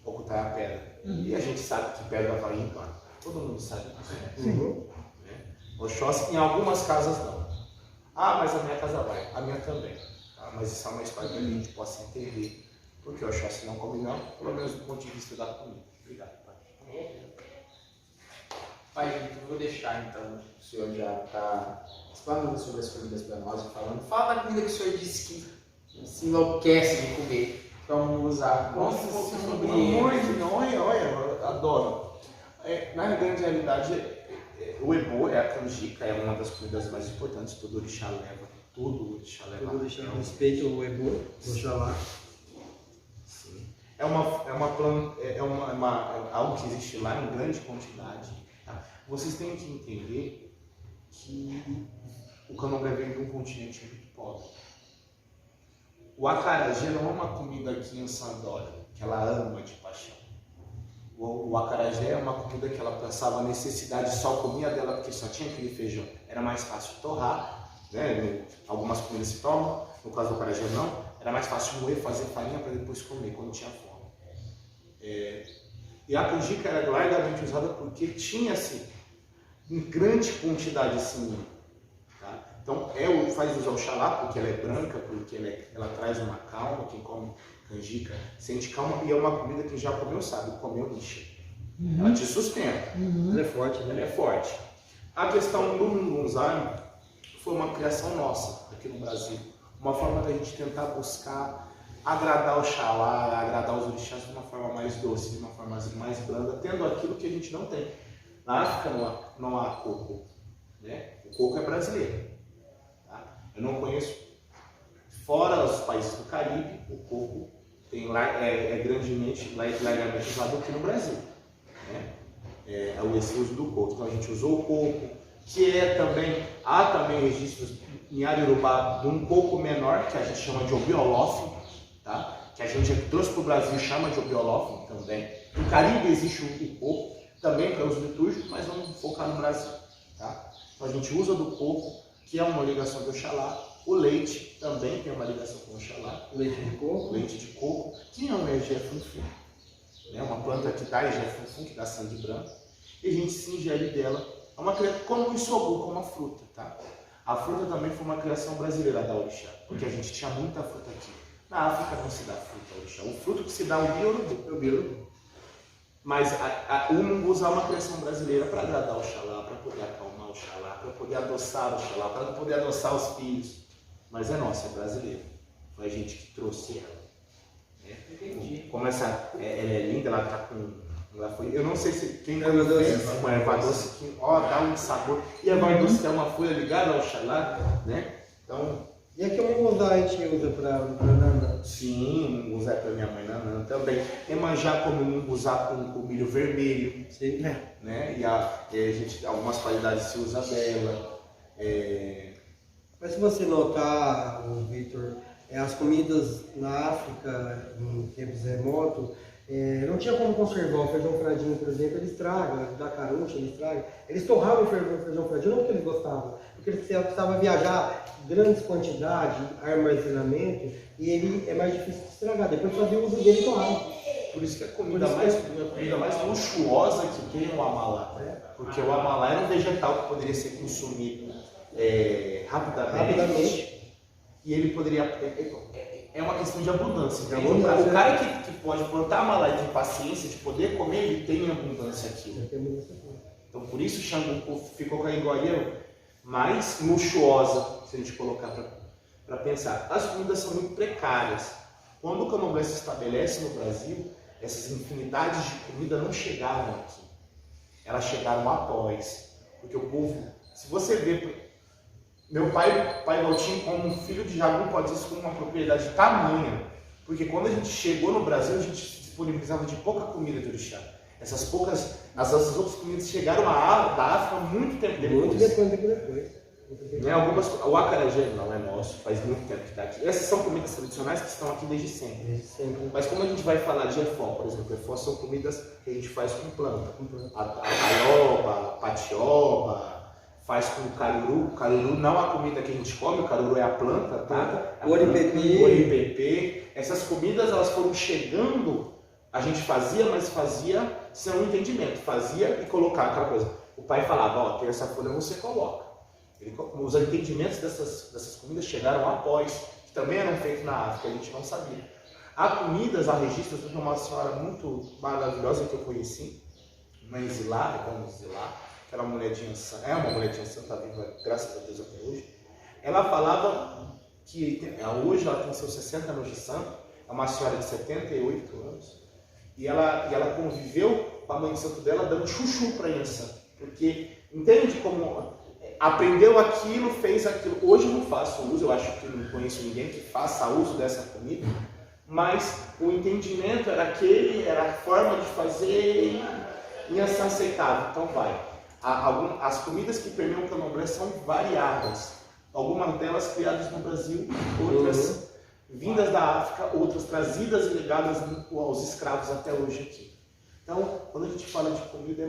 Okutá é a pedra. E a gente sabe que pedra vai limpar. Todo mundo sabe disso. Né? Oxóssi, em algumas casas não. Ah, mas a minha casa vai. A minha também. Tá? Mas isso é uma história que a gente possa entender. Porque Oxóssi não come não, pelo menos do ponto de vista da comida. Obrigado, pai. Pai, gente, eu vou deixar então. O senhor já está explanando sobre as comidas para nós e falando. Fala da comida que o senhor disse que se enlouquece de comer. Vamos usar. Nossa, olha, eu adoro. Na grande realidade, o ebô é a canjica, é uma das comidas mais importantes, todo orixá leva. Tudo o orixá leva. Tudo deixar respeito ao Ebu, Oxalá. Sim. É algo que existe lá em grande quantidade. Tá? Vocês têm que entender que o candomblé vem de um continente muito pobre. O acarajé não é uma comida aqui em Sandória, que ela ama de paixão. O acarajé é uma comida que ela pensava a necessidade, só comia dela porque só tinha aquele feijão. Era mais fácil torrar, né? Algumas comidas se tornam, no caso do acarajé não. Era mais fácil moer, fazer farinha para depois comer, quando tinha fome. E a canjica era largamente usada porque tinha-se em grande quantidade esse milho. Tá? Então, faz usar o Oxalá porque ela é branca, porque ela traz uma calma. Quem come canjica sente calma, e é uma comida que já comeu sabe, comeu lixa. Ela te sustenta. Ela é forte, né? Ela é forte. A questão do mungunzá foi uma criação nossa aqui no Brasil. Uma forma da gente tentar buscar agradar o Oxalá, agradar os orixás de uma forma mais doce, de uma forma mais branda, tendo aquilo que a gente não tem. Na África não há coco. Né? O coco é brasileiro. Tá? Eu não conheço, fora os países do Caribe, o coco é largamente usado aqui no Brasil. Né? Esse uso do coco. Então a gente usou o coco, que há também registros em Iorubá de um coco menor, que a gente chama de obiolofe, tá? Que a gente trouxe para o Brasil e chama de obiolofe também. No Caribe existe o coco, também para uso litúrgico, mas vamos focar no Brasil. Tá? Então a gente usa do coco, que é uma ligação do Oxalá. O leite também tem uma ligação com o Oxalá. Leite de coco. Leite de coco, que é uma energia funfim. É uma planta que dá energia funfim, que dá sangue branco. E a gente se ingere dela. É uma criação como o isobu, como a fruta. Tá? A fruta também foi uma criação brasileira da orixá, porque a gente tinha muita fruta aqui. Na África não se dá fruta orixá. O fruto que se dá é o biorubu. Mas o munguzá é uma criação brasileira para agradar o Oxalá, para poder acalmar o Oxalá, para poder adoçar o Oxalá, para poder adoçar os filhos. Mas é nossa, é brasileira. Foi a gente que trouxe ela. Né? Entendi. Como ela é linda, ela está com... eu não sei se quem fez uma erva doce que dá um sabor. E a erva doce é uma folha ligada ao Oxalá, né? Então... E aqui o munguzá a gente usa para nanã? Sim, o munguzá é para minha mãe nanã também. Emanjá come munguzá com milho vermelho. Sim. Né? E a gente, algumas qualidades se usa dela. Mas se você notar, Vitor, as comidas na África, em tempos remotos, não tinha como conservar o feijão fradinho, por exemplo, ele estraga, da carucha, ele estraga. Eles torravam o feijão fradinho, não porque eles gostavam, porque eles precisavam viajar grandes quantidades, armazenamento, e ele é mais difícil de estragar. Depois fazia o uso dele torrado. Por isso que a comida mais luxuosa que tem é o amalá. Porque o amalá era um vegetal que poderia ser consumido rapidamente. E ele poderia... É uma questão de abundância. O cara que pode plantar amalá e tem paciência de poder comer, ele tem abundância aqui. Então por isso o Xangô ficou com a iguaria mais luxuosa, se a gente colocar para pensar. As comidas são muito precárias. Quando o candomblé se estabelece no Brasil, essas infinidades de comida não chegaram aqui. Elas chegaram após. Porque o povo, se você vê, meu pai Valtinho, como um filho de Jagu, pode dizer isso com uma propriedade tamanha. Porque quando a gente chegou no Brasil, a gente se disponibilizava de pouca comida de orixá. Essas outras comidas chegaram da África muito tempo depois. O acarajé não é nosso, faz muito tempo que está aqui. Essas são comidas tradicionais que estão aqui desde sempre. Mas como a gente vai falar de efó, por exemplo, efó são comidas que a gente faz com planta. A taioba, a patioba, faz com caruru. Caruru não é a comida que a gente come, o caruru é a planta, tá? Oripepê. Essas comidas elas foram chegando, a gente fazia, mas fazia sem um entendimento. Fazia e colocava aquela coisa. O pai falava, tem essa folha, você coloca. Os entendimentos dessas comidas chegaram após, que também eram feitos na África, a gente não sabia. Há comidas, há registros de uma senhora muito maravilhosa que eu conheci, Mãe Zilá, que era uma mulher de Ançã, está viva, graças a Deus até hoje. Ela falava que hoje ela tem seus 60 anos de santo, é uma senhora de 78 anos, e ela conviveu com a mãe de santo dela dando chuchu para Ançã, porque entende como... aprendeu aquilo, fez aquilo. Hoje eu não faço uso, eu acho que não conheço ninguém que faça uso dessa comida, mas o entendimento era aquele, era a forma de fazer e assim aceitável. Então vai. As comidas que permeiam o candomblé são variadas. Algumas delas criadas no Brasil, outras vindas da África, outras trazidas e ligadas aos escravos até hoje aqui. Então, quando a gente fala de comida,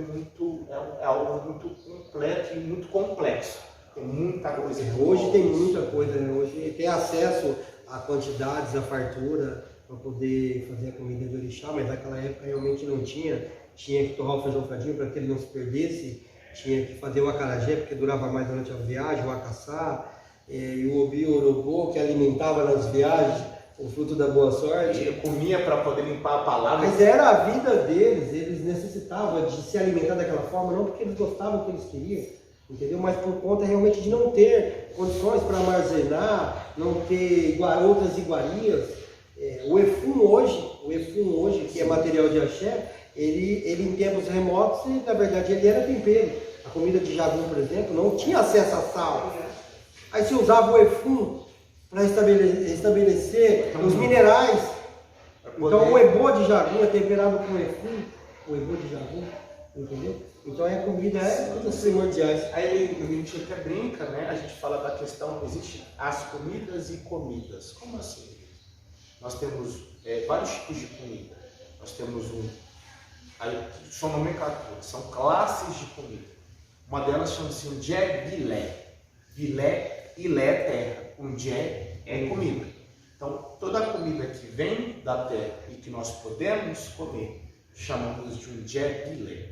é algo muito completo e muito complexo. Tem muita coisa. Hoje tem muita coisa, né? Hoje tem acesso a quantidades, a fartura, para poder fazer a comida de orixá, mas naquela época realmente não tinha. Tinha que torrar o feijão fradinho para que ele não se perdesse, tinha que fazer o acarajé, porque durava mais durante a viagem, o acaçá, e o obi, o orobô, que alimentava nas viagens, o fruto da boa sorte. Eu comia para poder limpar a palavra. Mas era a vida deles, eles necessitavam de se alimentar daquela forma, não porque eles gostavam do que eles queriam, entendeu? Mas por conta realmente de não ter condições para armazenar, não ter outras iguarias. O Efum hoje, que é material de axé, ele em tempos remotos, na verdade, ele era tempero. A comida de Jagum, por exemplo, não tinha acesso a sal. Aí se usava o Efum para estabelecer os minerais. Então o ebô de Jagum é temperado com Efum, o ebô de Jagum, entendeu? Então a comida é uma das primordiais. Aí a gente até brinca, né? A gente fala da questão, existe as comidas e comidas. Como assim? Nós temos vários tipos de comida. Nós temos são nomenclaturas, são classes de comida. Uma delas chama-se um djé bilé. Bilé, ilé é terra. Um djé é comida. Então, toda a comida que vem da terra e que nós podemos comer, chamamos de um djé bilé.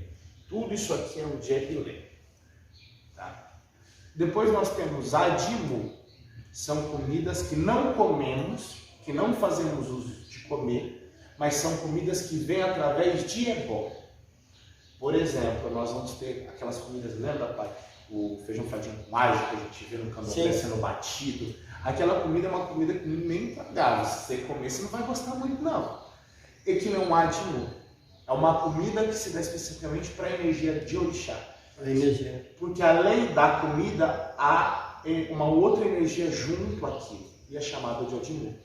Tudo isso aqui é um djé bilé. Tá? Depois nós temos adimu. São comidas que não comemos, que não fazemos uso de comer, mas são comidas que vêm através de ebó. Por exemplo, nós vamos ter aquelas comidas, lembra, pai? O feijão fradinho com alho que a gente vê no candomblé sendo batido. Aquela comida é uma comida que nem tragável. Se você comer, você não vai gostar muito, não. E que é um adimu. É uma comida que se dá especificamente para a energia de orixá. A energia. Porque além da comida, há uma outra energia junto àquilo. E é chamada de adimu.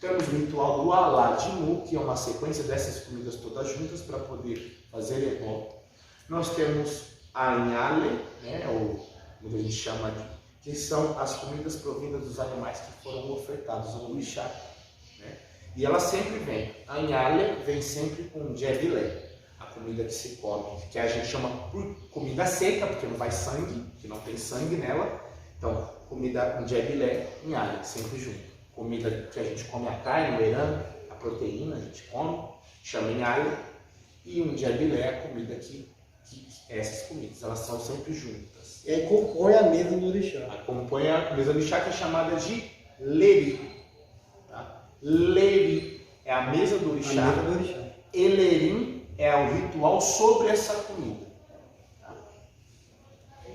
Temos o ritual do Aladimu, que é uma sequência dessas comidas todas juntas para poder fazer ebó. Nós temos a Inhale, né, ou como a gente chama que são as comidas provindas dos animais que foram ofertados ao orixá. Né? E ela sempre vem. A Inhale vem sempre com djebilé, a comida que se come, que a gente chama por comida seca, porque não vai sangue, que não tem sangue nela. Então, comida com djebilé, Inhale, sempre junto. Comida que a gente come a carne, o herame, a proteína, a gente come, chama Inhale. E um djebilé é a comida que essas comidas, elas são sempre juntas. E aí compõe a mesa do orixá. Compõe a mesa do orixá, que é chamada de leri. Tá? Leri é a mesa do orixá. A mesa do orixá. Elerim é o ritual sobre essa comida. Tá?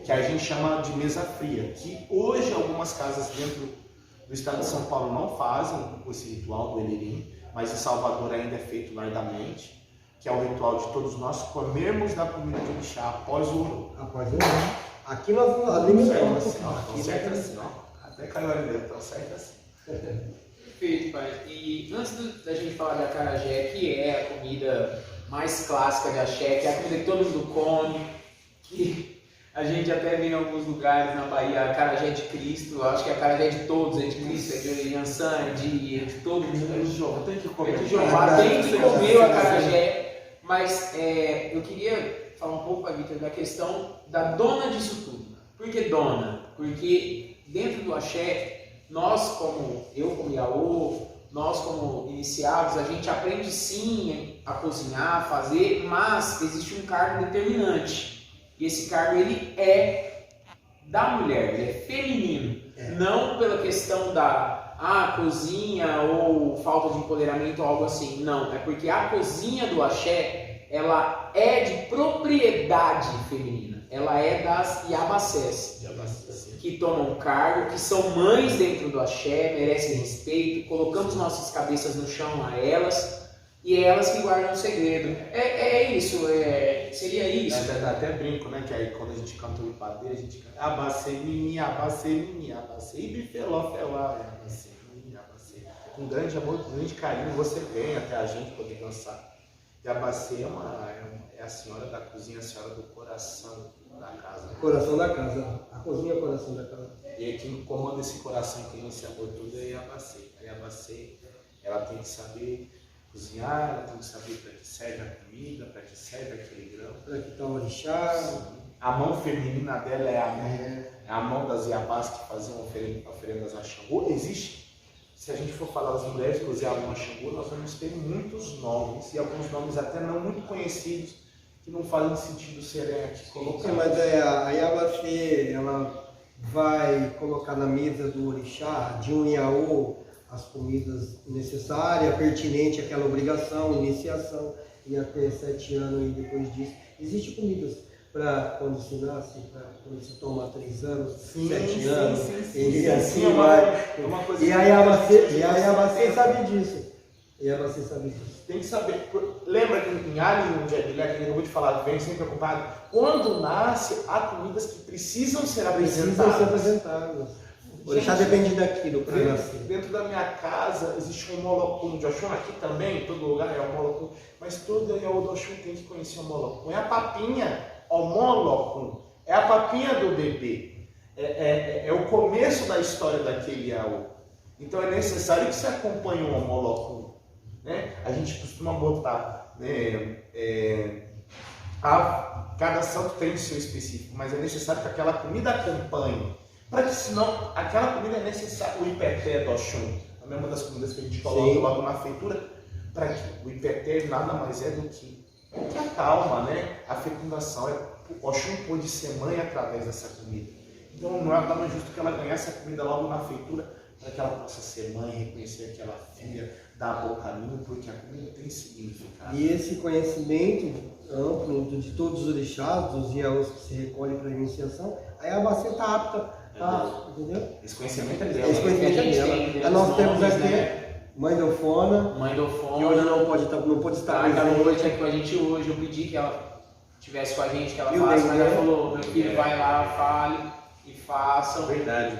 Que a gente chama de mesa fria. Que hoje algumas casas dentro do estado de São Paulo não fazem esse ritual do Elerim, mas em Salvador ainda é feito largamente. Que é o ritual de todos nós comermos da comida de orixá após o ouro. Após o ouro. Aqui nós vamos alimentar. Estão certo assim, ó. Até caiu ali dentro, estão certo assim. Perfeito, pai. E antes da gente falar da acarajé, que é a comida mais clássica de axé, que é a comida que todo mundo come, que a gente até vê em alguns lugares na Bahia, a acarajé de Cristo, eu acho que a acarajé é de todos, é de Cristo, é de Yansan, é de todo mundo. Tem que comer. Tem que comer o acarajé. Mas eu queria falar um pouco, Vitor, da questão da dona disso tudo. Por que dona? Porque dentro do axé, nós como Iaô, nós como iniciados, a gente aprende sim a cozinhar, a fazer, mas existe um cargo determinante. E esse cargo ele é da mulher, ele é feminino. Não pela questão da cozinha ou falta de empoderamento ou algo assim. Não, é porque a cozinha do axé, ela é de propriedade feminina. Ela é das Iabacés, que tomam cargo, que são mães dentro do axé, merecem respeito. Colocamos nossas cabeças no chão a elas, e é elas que guardam o segredo. É isso, seria isso. Até brinco, né? Que aí quando a gente canta o ipadeiro, a gente canta abacei, mimi, bifeló, felá, abacei, mimi, abacei. Com grande amor, com grande carinho, você vem até a gente poder dançar. E a Bacê é a senhora da cozinha, a senhora do coração da casa. Coração da casa. A cozinha é o coração da casa. E quem comanda esse coração, quem esse amor todo é a Bacê. Aí a Bacê, ela tem que saber cozinhar, ela tem que saber para que serve a comida, para que serve aquele grão. Para que está o orixá. A mão feminina dela é a mão das Iabás que faziam oferendas a Xangô. Existe. Se a gente for falar das mulheres que cozinhavam a Xangô, nós vamos ter muitos nomes, e alguns nomes até não muito conhecidos, que não fazem sentido serem aqui colocados. Sim, mas a Iabacê, ela vai colocar na mesa do orixá, de um Iaô, as comidas necessárias, pertinente àquela obrigação, iniciação, e até 7 anos e depois disso. Existem comidas para quando se nasce, para quando se toma 3 anos, 7 anos, e assim vai. E a Iabacê sabe disso. Tem que saber. Lembra que em Alien, onde eu vou te falar, vem sempre preocupado. Quando nasce, há comidas que precisam ser apresentadas. O orixá depende daquilo para nascer. Dentro da minha casa existe um molocum de Oxum, aqui também, em todo lugar é um molocum, mas todo Iaô do Oxum tem que conhecer o molocum. É a papinha, o molocum, é a papinha do bebê. É o começo da história daquele Iaô. Então é necessário que você acompanhe o molocum. Né? A gente costuma botar, né, cada santo tem o seu específico, mas é necessário que aquela comida acompanhe, para que senão aquela comida é necessária. O ipeté do Oxum, também é uma das comidas que a gente coloca logo na feitura, para que o ipeté nada mais é do que a calma, né? A fecundação. O Oxum pôde ser mãe através dessa comida. Então não é nada mais justo que ela ganhasse a comida logo na feitura, para que ela possa ser mãe, reconhecer aquela filha, dar bom caminho, porque a comida tem significado. E esse conhecimento amplo de todos os orixás, dos Iaôs que se recolhem para a iniciação, aí a Bacê está apta, entendeu? Esse conhecimento é dela. Esse conhecimento é dela. Nós temos aqui Mãe Delfona, que hoje não pode estar presente. Ela presente aqui com a gente hoje. Eu pedi que ela estivesse com a gente, que ela faça, mas ela falou: meu filho, vai lá, fale e faça. Verdade,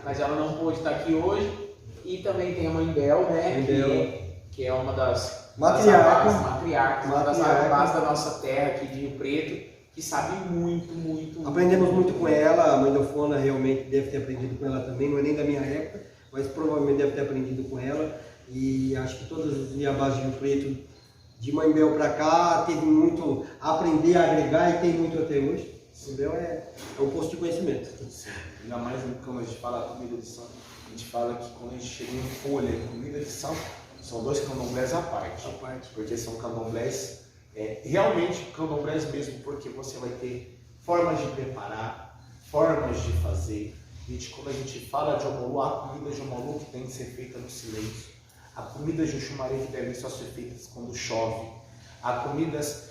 mas ela não pôde estar aqui hoje. E também tem a Mãe Bel, né? Que é uma das matriarcas, uma das avós da nossa terra aqui de Rio Preto, que sabe muito. Aprendemos muito com ela. A Mãe Delfona realmente deve ter aprendido com ela também, não é nem da minha época, mas provavelmente deve ter aprendido com ela. E acho que todas as Iabás de Rio Preto, de Mãe Bel para cá, teve muito a aprender, a agregar, e tem muito até hoje. Mãe Bel é um posto de conhecimento. Sim. Ainda mais quando a gente fala comida de santo, a gente fala que quando a gente chega em folha, comida de santo, são 2 candomblés à parte. Porque são candomblés, realmente candomblés mesmo, porque você vai ter formas de preparar, formas de fazer. Quando a gente fala de Omolu, a comida de Omolu que tem que ser feita no silêncio. Há comidas de Oxumaré que devem só ser feitas quando chove. Há comidas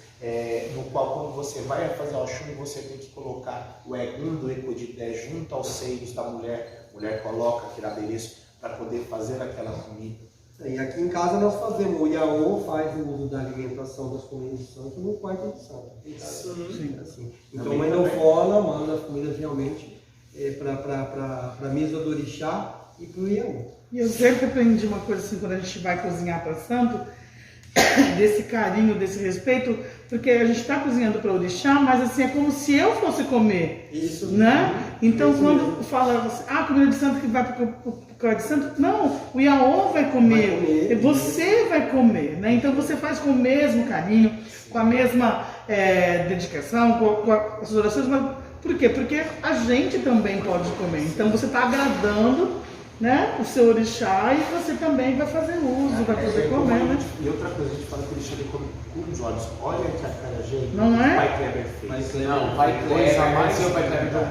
no qual, quando você vai fazer o Oxum, você tem que colocar o Egum do Ecodité junto aos seios da mulher. A mulher coloca aquele adereço para poder fazer aquela comida. E aqui em casa nós fazemos, o Iaô faz o uso da alimentação das comidas de santo no quarto de santo. Sim. Assim. Então a Mãe Delfona manda as comidas realmente para a mesa do orixá e para o Iaô. E eu sempre aprendi uma coisa assim, quando a gente vai cozinhar para santo, desse carinho, desse respeito, porque a gente está cozinhando para o orixá, mas assim, é como se eu fosse comer. Isso. Né? Então, isso quando mesmo. fala assim, comida de santo que vai para o cara de santo, não, o Iaô vai comer, você vai comer, né? Então você faz com o mesmo carinho, com a mesma dedicação, com as orações, mas por quê? Porque a gente também pode comer, então você está agradando, né, o seu orixá, e você também vai fazer uso, vai poder comer, né? E outra coisa, a gente fala que o orixá ele come com os olhos. Olha que a cara, gente, não é? O Pai Kleber fez. Não, o Pai Kleber,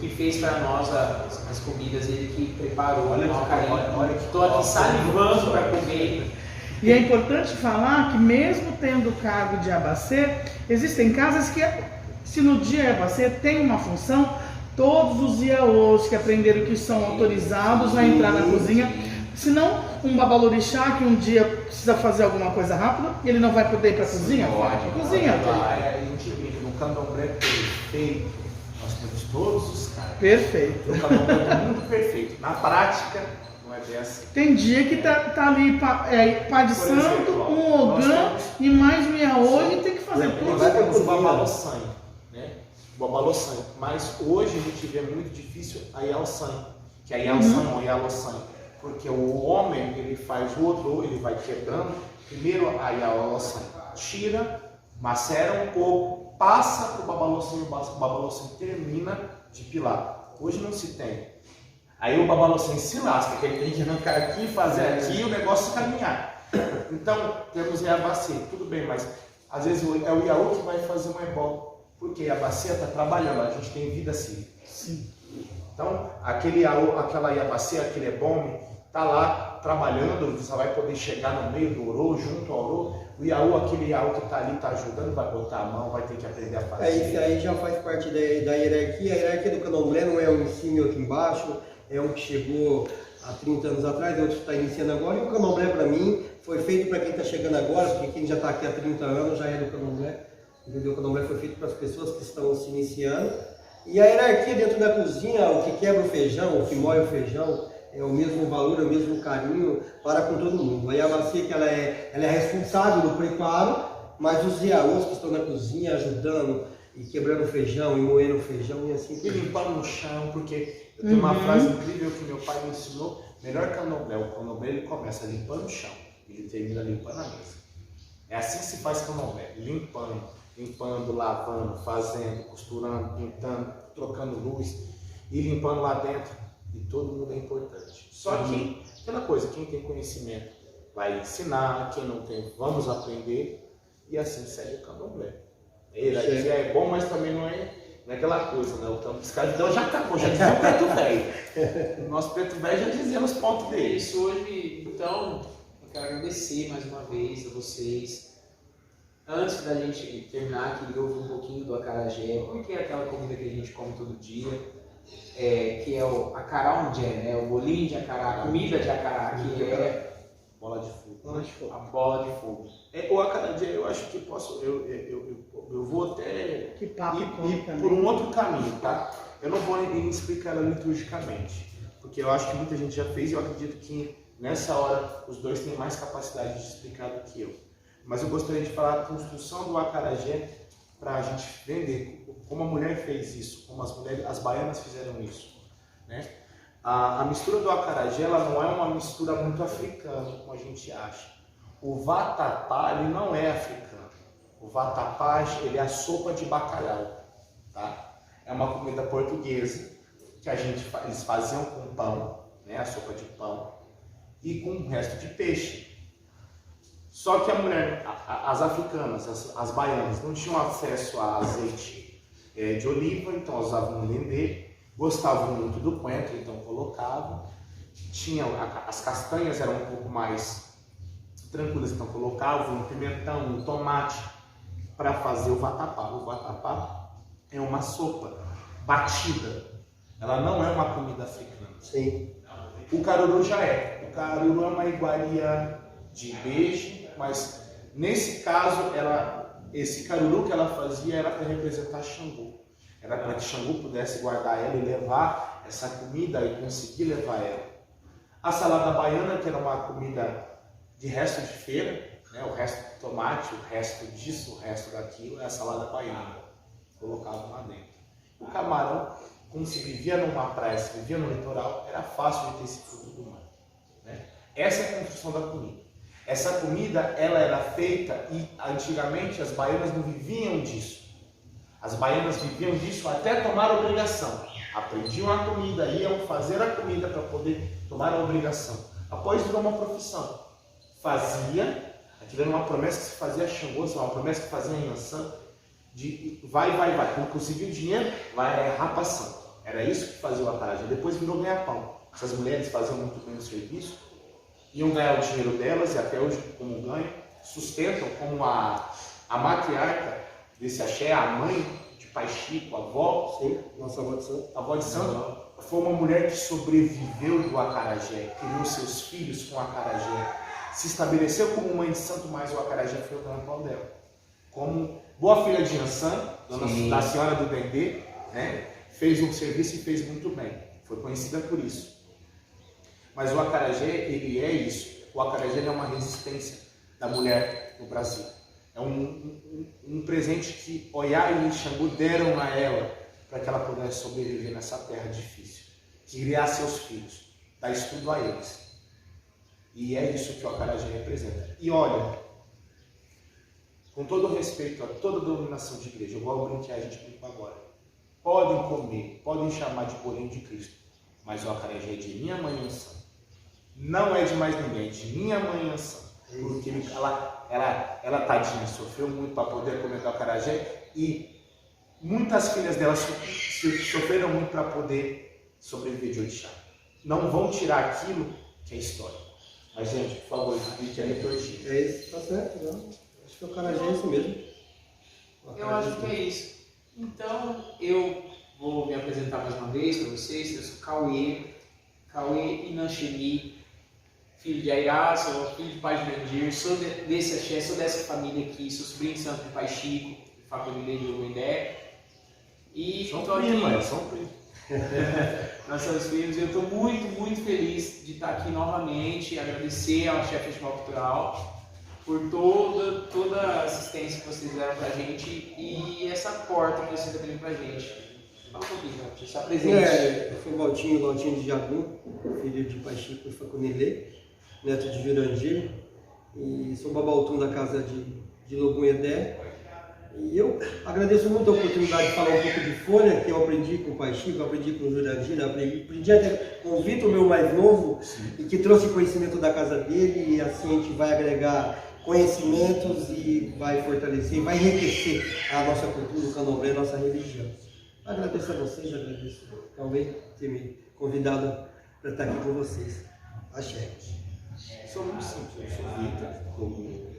que fez para nós as comidas, ele que preparou. Olha que estou aqui salivando para comer. E é importante falar que mesmo tendo o cargo de Iabacê, existem casas que, se no dia Iabacê tem uma função, todos os Iaôs que aprenderam que são autorizados a entrar na cozinha, senão um babalorixá que um dia precisa fazer alguma coisa rápida e ele não vai poder ir para a cozinha? Pode, cozinha. A gente brinca no candomblé perfeito, nós temos todos os caras. Perfeito. No candomblé é muito perfeito. Na prática, não é bem assim. Tem dia que tá ali pá de Por santo, exemplo, ó, um ogã e mais meia hora e tem que fazer tudo. Nós temos o babalossanho, né? O babalossanho. Mas hoje a gente vê muito difícil a Yalsanho, que é a Yalsanho ou Yalossanho. Porque o homem, ele faz o outro, ele vai quebrando. Primeiro a Yalossanho tira, macera um pouco, passa para o babalossanho, o babalossanho termina de pilar. Hoje não se tem. Aí o babalossanho se lasca, que ele tem que arrancar aqui, fazer aqui e o negócio caminhar. Então, temos a bacia, tudo bem, mas às vezes é o Iaú que vai fazer uma ebó, porque a bacia está trabalhando, a gente tem vida assim. Sim. Então, aquele Iaú, aquela Iabacia, aquele ebome, está lá trabalhando, você vai poder chegar no meio do orô, junto ao orô. O Iaú, aquele Iaú que está ali, está ajudando, vai botar a mão, vai ter que aprender a fazer. Isso aí já faz parte da hierarquia. A hierarquia do candomblé não é um em cima e outro embaixo, é um que chegou há 30 anos atrás, outro que está iniciando agora. E o candomblé, para mim, foi feito para quem está chegando agora, porque quem já está aqui há 30 anos já é do candomblé. Entendeu? O candomblé foi feito para as pessoas que estão se iniciando. E a hierarquia dentro da cozinha, o que quebra o feijão, o que moe o feijão, é o mesmo valor, é o mesmo carinho para com todo mundo. A Yavacia, que ela é responsável do preparo, mas os Iaús que estão na cozinha ajudando e quebrando o feijão e moendo o feijão e assim. E limpando no chão, porque eu tenho uma frase incrível que meu pai me ensinou: melhor candomblé, o candomblé ele começa limpando o chão, ele termina limpando a mesa. É assim que se faz candomblé, limpando, lavando, fazendo, costurando, pintando, trocando luz e limpando lá dentro. E todo mundo é importante. Só que, aquela coisa, quem tem conhecimento vai ensinar, quem não tem, vamos aprender, e assim segue o candomblé. Hierarquia é bom, mas também não é aquela coisa, né? O escravidão já acabou, já dizia o preto velho. O nosso preto velho já dizia nos pontos dele. Isso hoje, então, eu quero agradecer mais uma vez a vocês. Antes da gente terminar, queria ouvir um pouquinho do acarajé, porque é aquela comida que a gente come todo dia. Que é o acará onde né? O bolinho de acará, a comida de acará, que é bola de fogo. A bola de fogo. O acarajé, eu acho que posso, eu vou até Que papo ir por um outro caminho, tá? Eu não vou explicar ela liturgicamente, porque eu acho que muita gente já fez e eu acredito que nessa hora os dois têm mais capacidade de explicar do que eu. Mas eu gostaria de falar a construção do acarajé para a gente vender como a mulher fez isso, como as baianas fizeram isso, né? A mistura do acarajé ela não é uma mistura muito africana, como a gente acha. O vatapá ele não é africano. O vatapá ele é a sopa de bacalhau, tá? É uma comida portuguesa que eles faziam com pão, né? A sopa de pão e com o resto de peixe. Só que a mulher, as africanas, as baianas, não tinham acesso a azeite de oliva, então usavam um lendê, gostavam muito do coentro, então colocavam. As castanhas eram um pouco mais tranquilas, então colocavam um pimentão, um tomate para fazer o vatapá. O vatapá é uma sopa batida, ela não é uma comida africana. Sim. O caruru já é. O caruru é uma iguaria de beijo, mas nesse caso esse caruru que ela fazia era para representar Xangô. Era para que Xangô pudesse guardar ela e levar essa comida e conseguir levar ela. A salada baiana, que era uma comida de resto de feira, né? O resto de tomate, o resto disso, o resto daquilo, é a salada baiana. Colocavam lá dentro. O camarão, como se vivia numa praia, se vivia no litoral, era fácil de ter esse fruto do mar, né? Essa é a construção da comida. Essa comida ela era feita e antigamente as baianas não viviam disso. As baianas viviam disso até tomar a obrigação. Aprendiam a comida, iam fazer a comida para poder tomar a obrigação. Após virou uma profissão. Fazia, aquilo era uma promessa que se fazia a Xangô, uma promessa que fazia a Inhansã, de vai. Quando conseguiu o dinheiro, vai rapação. Era isso que fazia o acarajé. Depois virou ganha-pão. Essas mulheres faziam muito bem o serviço, iam ganhar o dinheiro delas, e até hoje, como ganham, sustentam como a matriarca desse axé, a mãe de Pai Chico, a avó. Sim, nossa avó de santo. A avó de santo foi uma mulher que sobreviveu do acarajé, criou seus filhos com acarajé. se estabeleceu como mãe de santo, mas o acarajé foi o carnaval dela. Como boa filha de Ansan, da senhora do Dendê, né? Fez um serviço e fez muito bem. Foi conhecida por isso. Mas o acarajé, ele é isso. O acarajé é uma resistência da mulher no Brasil. É um presente que Oiá e Xangô deram a ela para que ela pudesse sobreviver nessa terra difícil. Criar seus filhos, dar estudo a eles. E é isso que o acarajé representa. E olha, com todo respeito a toda dominação de igreja, igual o brinquedo a gente brincou agora, podem comer, podem chamar de bolinho de Cristo, mas o acarajé é de minha mãe Ansan. Não é de mais ninguém, é de minha mãe Ansan. Porque ela tadinha, sofreu muito para poder comer o acarajé e muitas filhas dela sofreram muito para poder sobreviver de orixá. Não vão tirar aquilo que é história. Mas, gente, por favor, explique a liturgia. É isso, tá certo, não? Acho que o acarajé é isso mesmo. Eu acho que é isso. Então, eu vou me apresentar mais uma vez para vocês. Eu sou Cauê Inanchemi, filho de Airá, sou filho de pai de Brandir, sou desse axé, sou dessa família aqui, sou sobrinho de santo do pai Chico, de família de Ogoindé. E estou aqui. Nós somos primos e eu estou muito, muito feliz de estar aqui novamente, agradecer ao Axé Festival Cultural por toda a assistência que vocês deram pra gente e essa porta que vocês abriram pra gente. Fala um pouquinho, você está presente. Eu sou Valtinho de Jagum, filho de pai Chico e Facunilê, neto de Jurandir, e sou babaltum da casa de Logunhedé. E eu agradeço muito a oportunidade de falar um pouco de folha, que eu aprendi com o pai Chico, aprendi com o Jurandir, aprendi até com o Vitor, meu mais novo, e que trouxe conhecimento da casa dele, e assim a gente vai agregar conhecimentos e vai fortalecer, vai enriquecer a nossa cultura, o candomblé, a nossa religião. Agradeço a vocês, agradeço Cauê ter me convidado para estar aqui com vocês. Axé. Sou muito simples, eu sou Vitor,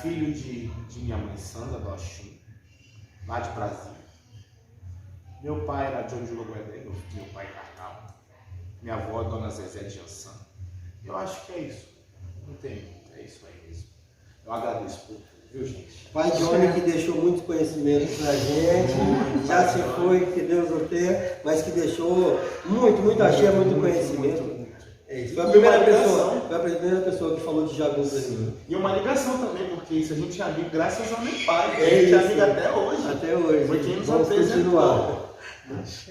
filho de minha mãe Sandra do Oxum, lá de Brasília. Meu pai era John de Logoedé, meu pai carnal. Minha avó é Dona Zezé de Ansan. Eu acho que é isso. Não tem muito, é isso aí mesmo. Eu agradeço por tudo, viu, gente? Pai de homem que deixou muito conhecimento pra gente, já se foi, que Deus o tenha, mas que deixou muito axé, muito conhecimento. É isso. Foi a primeira pessoa que falou de Jagum pra mim. E uma ligação também, porque isso a gente é amigo graças ao meu pai. É a gente isso. é amigo até hoje. Até hoje. Foi quem nos Vamos apresentou. continuar.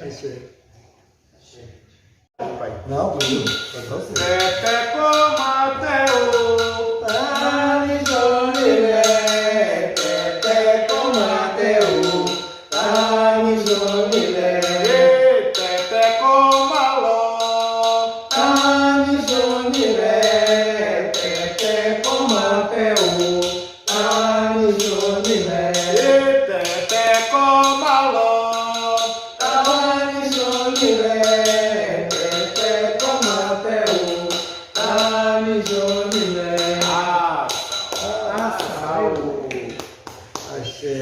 Axé. Pai. Não, comigo. Então sim. Tete comateu, Tani Jonilé, Tete comateu, Tani Jonilé, tete comaló, Tani Jonilé, Tete comateu, Tani Jonilé, tete comaló, Tani Jonilé, Tete comateu, Tani Jonilé. Axé.